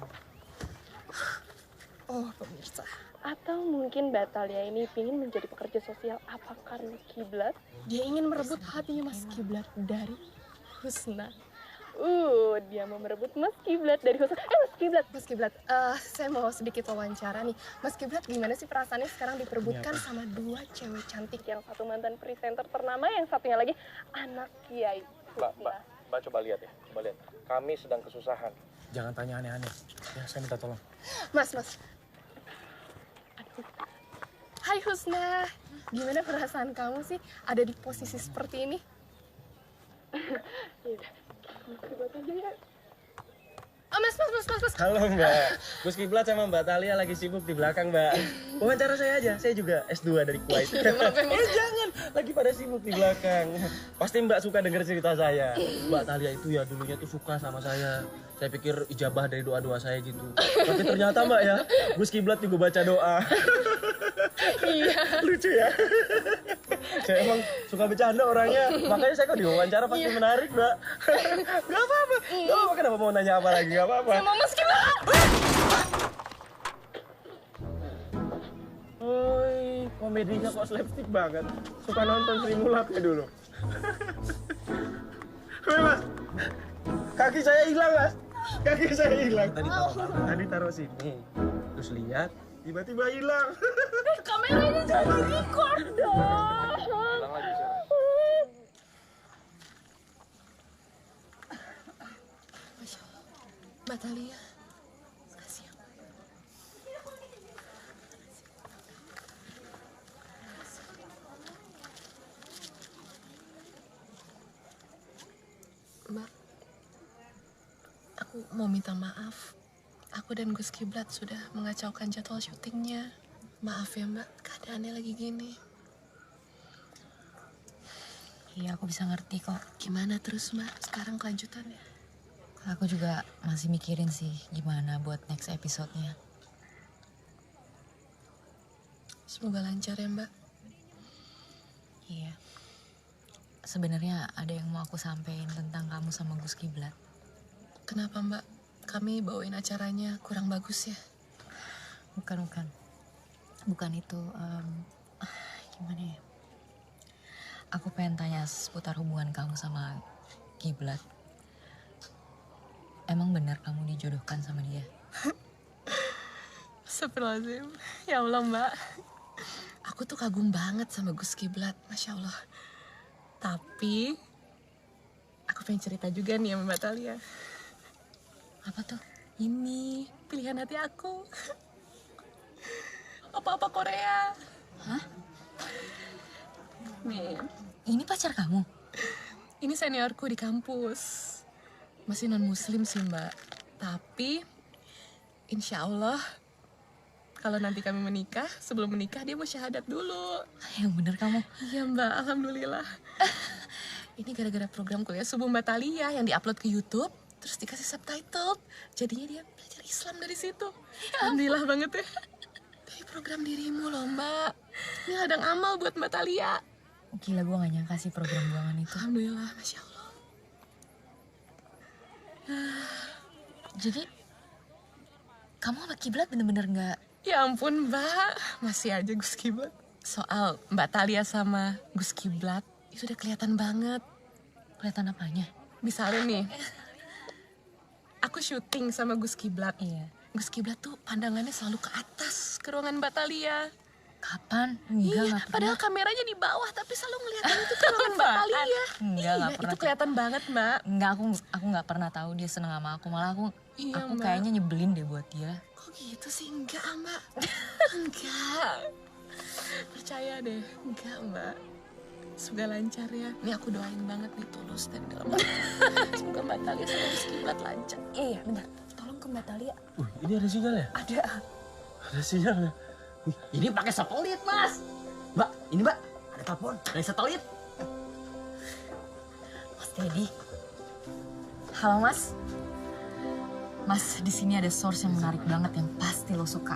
Oh pemirsa. Atau mungkin Mbak Talia ini ingin menjadi pekerja sosial apa karena kiblat? Dia ingin merebut hatinya Mas Kiblat dari Husna. Dia mau merebut Mas Kiblat dari Husna. Mas Kiblat, saya mau sedikit wawancara nih. Mas Kiblat, gimana sih perasaannya sekarang diperebutkan sama dua cewek cantik, yang satu mantan presenter ternama, yang satunya lagi anak kiai. Mbak coba lihat ya, coba lihat. Kami sedang kesusahan. Jangan tanya aneh-aneh. Ya, saya minta tolong. Mas. Hai Husna, gimana perasaan kamu sih ada di posisi seperti ini? Mas. Halo Mbak, Gus Kiblat sama Mbak Talia lagi sibuk di belakang Mbak. Wawancara saya aja, saya juga S2 dari Kuwait. Jangan, lagi pada sibuk di belakang. Pasti Mbak suka denger cerita saya. Mbak Talia itu ya dulunya tuh suka sama saya. Saya pikir ijabah dari doa-doa saya gitu. Tapi ternyata Mbak ya, Gus Kiblat juga baca doa. Iya. Lucu ya. Saya emang suka bercanda orangnya, makanya saya kok diwawancara pasti menarik Mbak. Gak apa-apa, kenapa mau nanya apa lagi, gak apa-apa. Sama Mas Kiblat. Woi, komedinya kok slapstick banget. Suka nonton Sri Mulat ya dulu. Woi Mas, kaki saya hilang Mas. Kaki saya hilang. Tadi taruh sini, terus lihat Tiba-tiba hilang. Kameranya jangan record dong. Hilang lagi sekarang. Masya Allah. Mbak Thalia. Makasih ya. Mbak, aku mau minta maaf. Aku dan Gus Kiblat sudah mengacaukan jadwal syutingnya. Maaf ya Mbak, keadaannya lagi gini. Iya, aku bisa ngerti kok. Gimana terus Mbak, sekarang kelanjutannya? Aku juga masih mikirin sih gimana buat next episode-nya. Semoga lancar ya Mbak. Iya. Sebenarnya ada yang mau aku sampein tentang kamu sama Gus Kiblat. Kenapa Mbak? Kami bawain acaranya kurang bagus ya? Bukan. Bukan itu. Gimana ya? Aku pengen tanya seputar hubungan kamu sama Kiblat. Emang benar kamu dijodohkan sama dia? Astagfirullahaladzim. Ya Allah Mbak. Aku tuh kagum banget sama Gus Kiblat. Masya Allah. Tapi aku pengen cerita juga nih sama Mbak Thalia. Apa tuh? Ini pilihan hati aku. Apa-apa Korea. Hah? Nih. Ini pacar kamu? Ini seniorku di kampus. Masih non-muslim sih Mbak. Tapi insya Allah kalau nanti kami menikah, sebelum menikah dia mau syahadat dulu. Yang bener kamu? Iya Mbak, alhamdulillah. Ini gara-gara program kuliah subuh Mbak Thalia yang diupload ke YouTube. Terus dikasih subtitle, jadinya dia belajar Islam dari situ. Alhamdulillah banget ya. Dari program dirimu loh Mbak. Ini ladang amal buat Mbak Thalia. Gila, gue gak nyangka sih program buangan itu. Alhamdulillah, Masya Allah. Jadi, kamu sama Kiblat bener-bener gak... Ya ampun Mbak, masih aja Gus Kiblat. Soal Mbak Thalia sama Gus Kiblat, itu udah kelihatan banget. Kelihatan apanya? Misalnya nih, aku syuting sama Gus Kiblat. Iya. Gus Kiblat tuh pandangannya selalu ke atas, ke ruangan Mbak Thalia. Kapan? Iya, padahal kameranya di bawah, tapi selalu ngeliatin itu ke ruangan Mbak Thalia. Enggak, gak pernah. Itu kelihatan banget Mbak. Enggak, aku gak pernah tahu dia seneng sama aku. Malah aku Mbak. Kayaknya nyebelin deh buat dia. Kok gitu sih? Enggak Mbak. Enggak. Percaya deh, enggak Mbak. Semoga lancar ya. Ini aku doain banget nih, tulus dari dalam hati. Semoga Mbak Thalia sama Gus Kiblat lancar. Iya, bentar. Tolong ke Mbak Thalia. Ini ada sinyal ya? Ada. Ada sinyal ya? Ini pakai satelit, Mas. Mbak, ini Mbak, ada telepon dari satelit. Mas Teddy. Halo Mas. Mas, di sini ada source yang menarik banget yang pasti lo suka.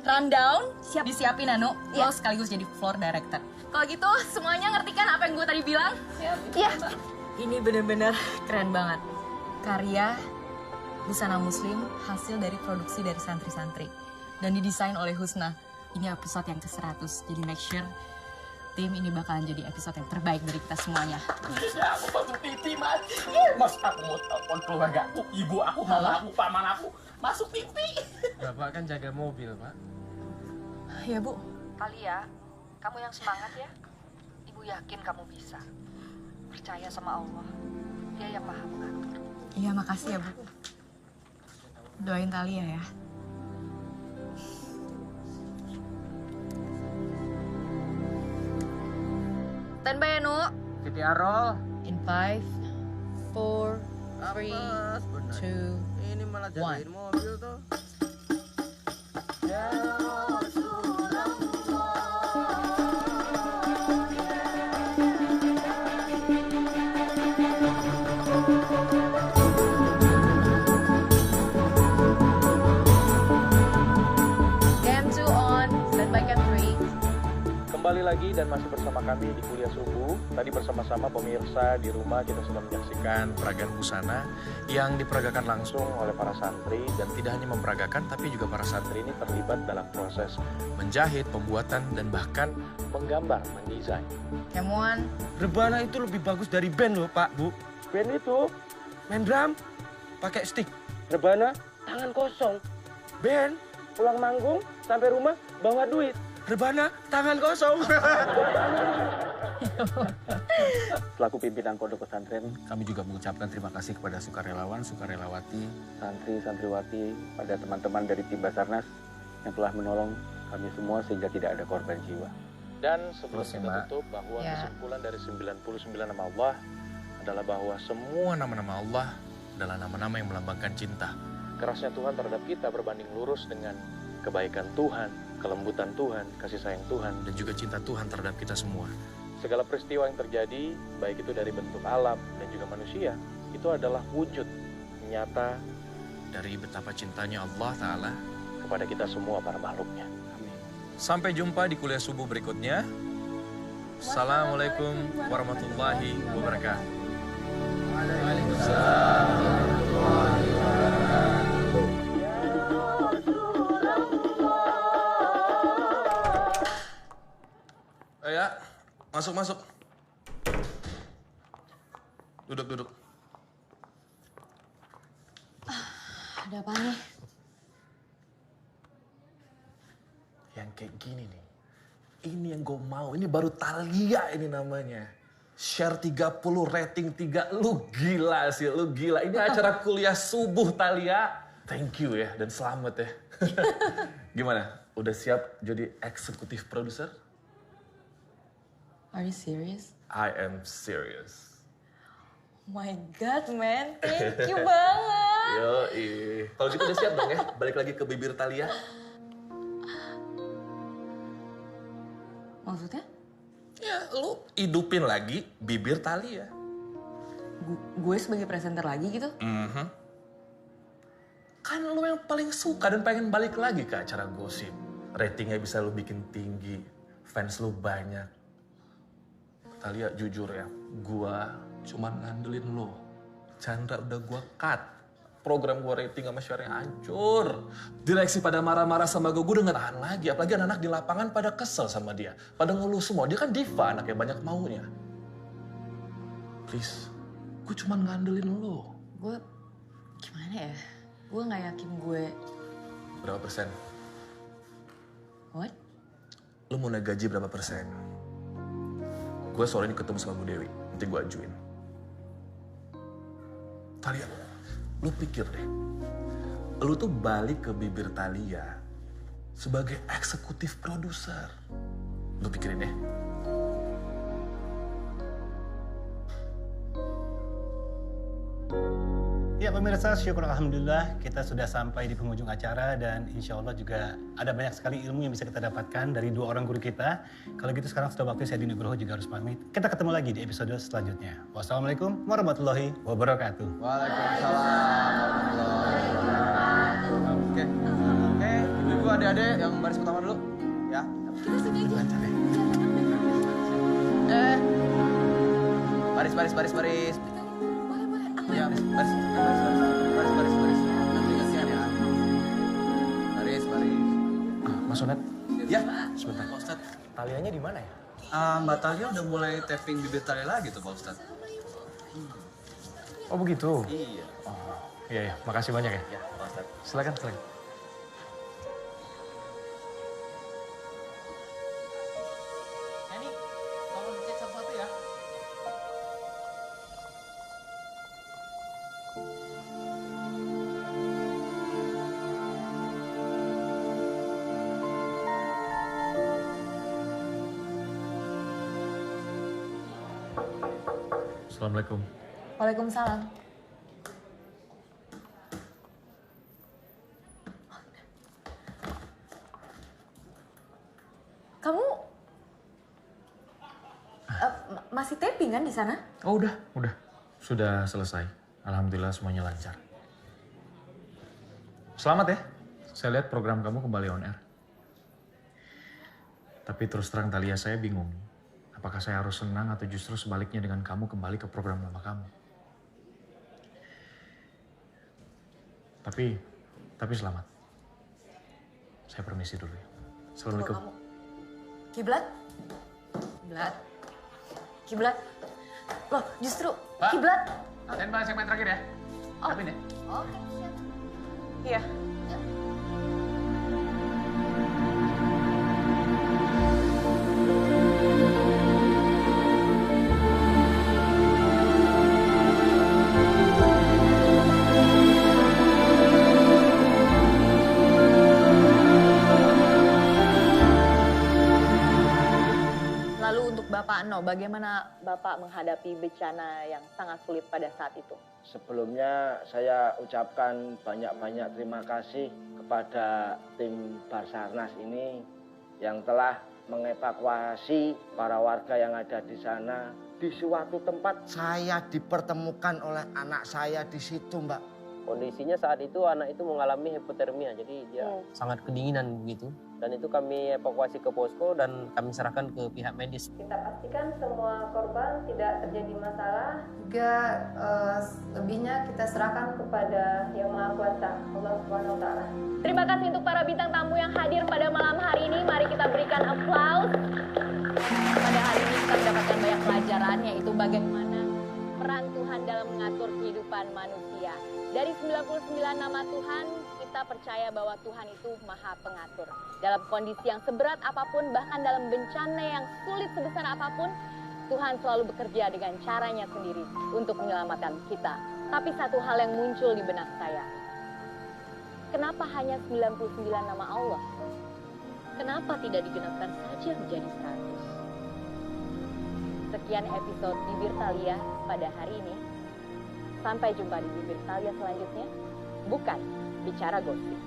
Rundown, disiapin Anu. Lo sekaligus jadi floor director. Kalau gitu semuanya ngerti kan apa yang gue tadi bilang? Iya. Ini bener-bener keren banget. Karya busana muslim hasil dari produksi dari santri-santri. Dan didesain oleh Husna. Ini episode yang ke-100. Jadi make sure tim ini bakalan jadi episode yang terbaik dari kita semuanya. Aku masuk TV, Mas. Mas, aku mau telepon keluarga aku, ibu aku, mama aku, paman aku. Masuk TV. Bapak kan jaga mobil, Pak. Ya, Bu. Thalia, kamu yang semangat ya. Ibu yakin kamu bisa. Percaya sama Allah. Dia yang maha mengatur. Iya, makasih ya, Bu. Doain Thalia ya. Standby Anu. VTR roll. In 5, 4, 3, 2, Ini malah jagain mobil tuh. Cam 2 on, standby cam 3. Kembali lagi dan masih bersama kami di Kuliah Subuh. Tadi bersama-sama pemirsa di rumah kita sudah menyaksikan peragaan busana yang diperagakan langsung oleh para santri. Dan tidak hanya memperagakan, tapi juga para santri ini terlibat dalam proses menjahit, pembuatan, dan bahkan menggambar, mendesain. Cam 1. Rebana itu lebih bagus dari band loh, Pak, Bu. Band itu Main drum, pakai stick. rebana tangan kosong. Band, pulang manggung, sampai rumah bawa duit. Rebana, tangan kosong. Selaku pimpinan Pondok Pesantren, kami juga mengucapkan terima kasih kepada sukarelawan, sukarelawati, santri, santriwati, pada teman-teman dari tim Basarnas yang telah menolong kami semua sehingga tidak ada korban jiwa. Dan sebelum kita tutup bahwa kesimpulan dari 99 nama Allah adalah bahwa semua nama-nama Allah adalah nama-nama yang melambangkan cinta. Kerasnya Tuhan terhadap kita berbanding lurus dengan kebaikan Tuhan, kelembutan Tuhan, kasih sayang Tuhan, dan juga cinta Tuhan terhadap kita semua. Segala peristiwa yang terjadi, baik itu dari bentuk alam dan juga manusia, itu adalah wujud nyata dari betapa cintanya Allah Ta'ala kepada kita semua para makhluknya. Amin. Sampai jumpa di kuliah subuh berikutnya. Assalamualaikum warahmatullahi wabarakatuh. Waalaikumsalam warahmatullahi wabarakatuh. Ya, masuk. Duduk. Ada apa nih? Yang kayak gini nih, ini yang gue mau. Ini baru Thalia ini namanya. Share 30, rating 3. Lu gila sih, lu gila. Ini acara kuliah subuh Thalia. Thank you ya, dan selamat ya. Gimana? Udah siap jadi eksekutif produser? Are you serious? I am serious. Oh my God, man. Thank you banget. Yoi. Kalau gitu udah siap dong ya, balik lagi ke bibir Thalia. Maksudnya? Ya, lu hidupin lagi bibir Thalia. Gue sebagai presenter lagi gitu? Kan lu yang paling suka dan pengen balik lagi ke acara gosip. Ratingnya bisa lu bikin tinggi, fans lu banyak. Thalia jujur ya, gua cuman ngandelin lo. Chandra udah gua cut. Program gua rating sama share-nya hancur. Direksi pada marah-marah sama gua udah gak tahan lagi. Apalagi anak-anak di lapangan pada kesel sama dia. Pada ngeluh semua, dia kan diva, anaknya banyak maunya. Please, gue cuman ngandelin lo. Gue, gimana ya? Gue gak yakin gue... Berapa persen? What? Lo mau naik gaji berapa persen? Gue sore ini ketemu sama Bu Dewi, nanti gue ajuin. Thalia, lu pikir deh, lu tuh balik ke bibir Thalia sebagai eksekutif produser. Lu pikirin deh. Ya pemirsa, syukur alhamdulillah kita sudah sampai di penghujung acara dan insya Allah juga ada banyak sekali ilmu yang bisa kita dapatkan dari dua orang guru kita. Kalau gitu sekarang sudah waktu saya Dini Nugroho juga harus pamit. Kita ketemu lagi di episode selanjutnya. Wassalamualaikum warahmatullahi wabarakatuh. Waalaikumsalam warahmatullahi wabarakatuh. Oke, ibu-ibu adik-adik yang baris pertama dulu, ya. Kita sini aja. Baris. Ya, baris. Mas Onet. Ya, sebentar. Pak Ustadz. Thalianya di mana ya? Mbak Thalia udah mulai tapping bibir Thalia lagi tuh Pak Ustadz. Oh begitu? Iya. Oh, iya, makasih banyak ya. Ya, Pak Ustadz. Silakan. Yani, tolong dicek satu-satu ya. Assalamualaikum. Waalaikumsalam. Kamu masih taping kan di sana? Oh udah. Sudah selesai. Alhamdulillah semuanya lancar. Selamat ya. Saya lihat program kamu kembali on air. Tapi terus terang Thalia, saya bingung. Apakah saya harus senang atau justru sebaliknya dengan kamu kembali ke program lama kamu? Tapi selamat. Saya permisi dulu ya. Assalamualaikum. Kiblat? Kiblat? Loh, justru Pak. kiblat. Standby segmen terakhir ya. Oh. Siapin ya. Oke, siap. Iya. Sumarno, bagaimana Bapak menghadapi bencana yang sangat sulit pada saat itu? Sebelumnya saya ucapkan banyak-banyak terima kasih kepada tim Basarnas ini yang telah mengevakuasi para warga yang ada di sana. Di suatu tempat saya dipertemukan oleh anak saya di situ, Mbak. Kondisinya saat itu anak itu mengalami hipotermia, jadi dia sangat kedinginan begitu. Dan itu kami evakuasi ke posko dan kami serahkan ke pihak medis. Kita pastikan semua korban tidak terjadi masalah. Juga lebihnya kita serahkan kepada Yang Maha Kuasa, Allah Subhanahu wa taala. Terima kasih untuk para bintang tamu yang hadir pada malam hari ini. Mari kita berikan aplaus. Pada hari ini kita mendapatkan banyak pelajaran, yaitu bagaimana peran Tuhan dalam mengatur kehidupan manusia. Dari 99 nama Tuhan, kita percaya bahwa Tuhan itu Maha Pengatur. Dalam kondisi yang seberat apapun, bahkan dalam bencana yang sulit sebesar apapun, Tuhan selalu bekerja dengan caranya sendiri untuk menyelamatkan kita. Tapi satu hal yang muncul di benak saya, kenapa hanya 99 nama Allah? Kenapa tidak digenapkan saja menjadi 100? Sekian episode Bibir Thalia pada hari ini. Sampai jumpa di Bibir Thalia selanjutnya. Bukan bicara gosip.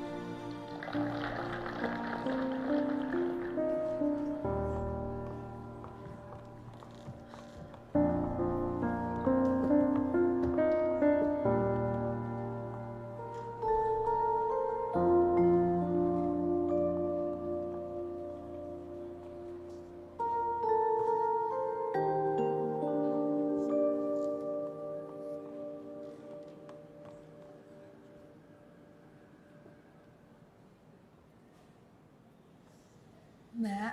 Mbak,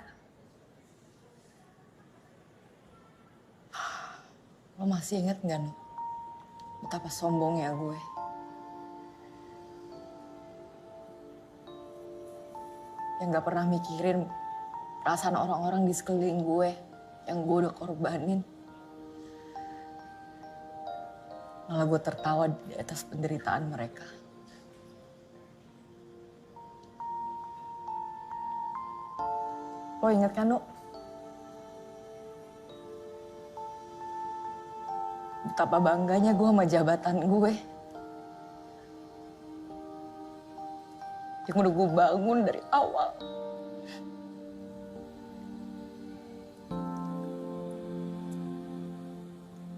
Lo masih inget gak, Nuk? Betapa sombongnya gue. Yang gak pernah mikirin perasaan orang-orang di sekeliling gue yang gue udah korbanin. Malah gue tertawa di atas penderitaan mereka. Lo inget kan, Nuk? Betapa bangganya gue sama jabatan gue. Yang udah gue bangun dari awal.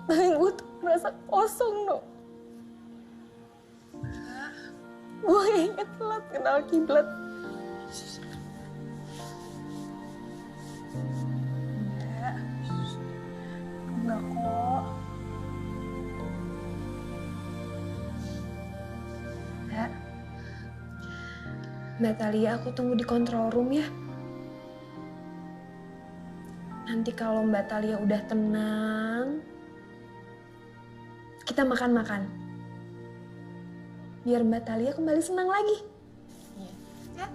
Tapi gue tuh merasa kosong, Nuk. Gue inget telat kenal kiblat. enggak kok. Mbak Thalia, aku tunggu di control room ya. Nanti kalau Mbak Thalia udah tenang, kita makan-makan. Biar Mbak Thalia kembali senang lagi. Ya.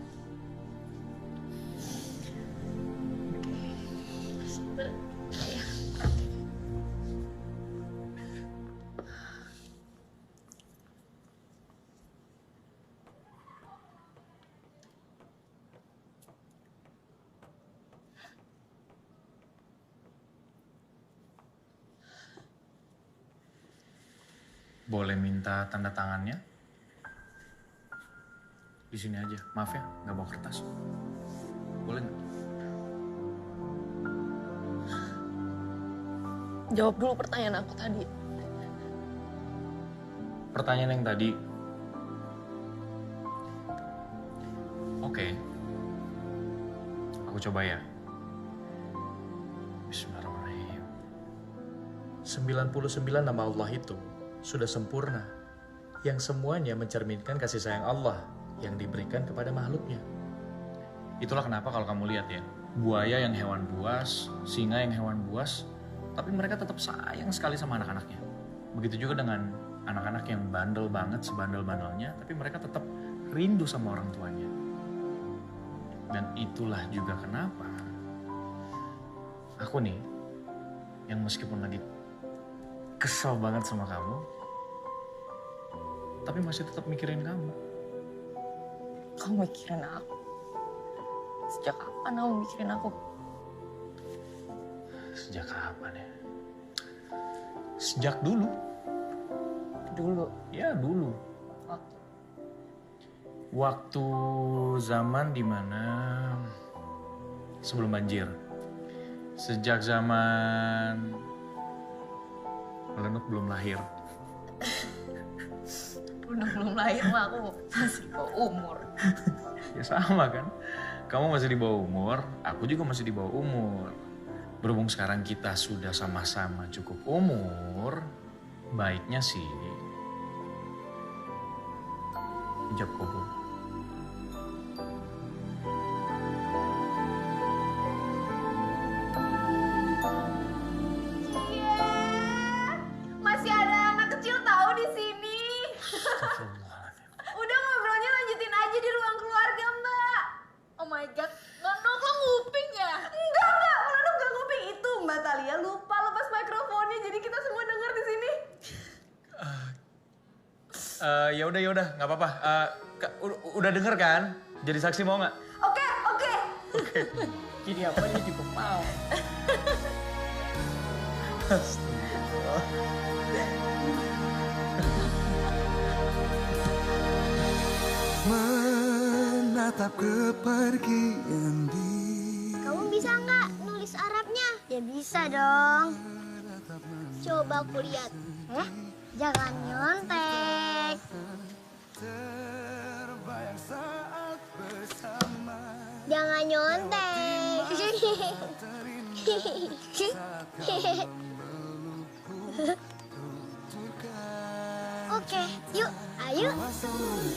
Boleh minta tanda tangannya? Di sini aja. Maaf ya, nggak bawa kertas. Boleh nggak? Jawab dulu pertanyaan aku tadi. Pertanyaan yang tadi. Oke. Aku coba ya. Bismillahirrahmanirrahim. 99 nama Allah itu sudah sempurna, yang semuanya mencerminkan kasih sayang Allah yang diberikan kepada makhluknya. Itulah kenapa kalau kamu lihat ya, buaya yang hewan buas, singa yang hewan buas, tapi mereka tetap sayang sekali sama anak-anaknya. Begitu juga dengan anak-anak yang bandel banget, sebandel-bandelnya, tapi mereka tetap rindu sama orang tuanya. Dan itulah juga kenapa aku nih, yang meskipun lagi kesel banget sama kamu, tapi masih tetap mikirin kamu. Kamu mikirin aku? Sejak kapan kamu mikirin aku? Sejak kapan ya? Sejak dulu. Dulu? Ya dulu. Waktu zaman dimana sebelum banjir. Sejak zaman Melenuk belum lahir. Belum lahir mah aku masih di bawah umur. Ya sama kan? Kamu masih di bawah umur, aku juga masih di bawah umur. Berhubung sekarang kita sudah sama-sama cukup umur, baiknya sih ijab kabul. Masih ada anak kecil tahu di sini. Udah ngobrolnya lanjutin aja di ruang keluarga, Mbak. Oh my god, Lenuk lo nguping ya? Enggak, Lenuk gak nguping itu. Mbak Talia lupa lepas mikrofonnya, jadi kita semua denger di sini. Ya udah, nggak apa-apa. Udah denger kan? Jadi saksi mau nggak? Oke. Jadi apa nih juga mau? Menatap kepergian Kamu bisa nggak nulis Arabnya? Ya bisa dong. Coba aku lihat. Jangan nyontek. Jangan nyontek. Oke, yuk, ayo.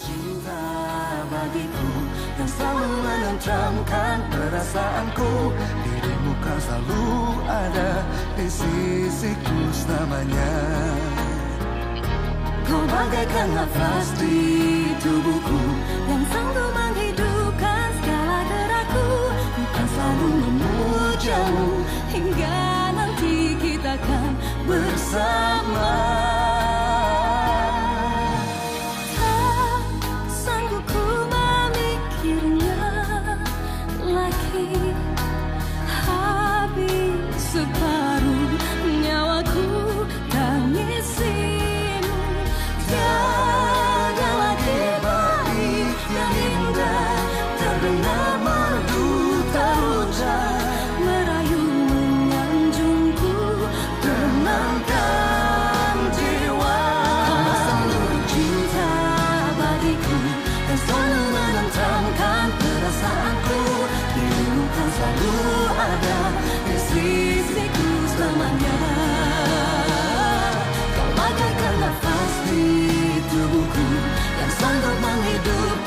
Cinta bagiku yang selalu menentramkan perasaanku. Dirimu kan selalu ada di sisiku selamanya. Kau bagaikan nafas di tubuhku yang sanggup menghidupkan segala gerakku. Bukan selalu memujamu hingga nanti kita akan bersama. Tak sanggup ku memikirnya lagi. Habis separuh nyawaku tangisimu. Tiada lagi baik yang indah terdengar merdu terucap merayu menyanjungku tenangkan jiwa. Kau selalu cinta bagiku dan selalu menentramkan perasaanku. Dirimu kan selalu ada di sisiku selamanya. Kau bagaikan nafas di tubuhku yang sanggup menghidup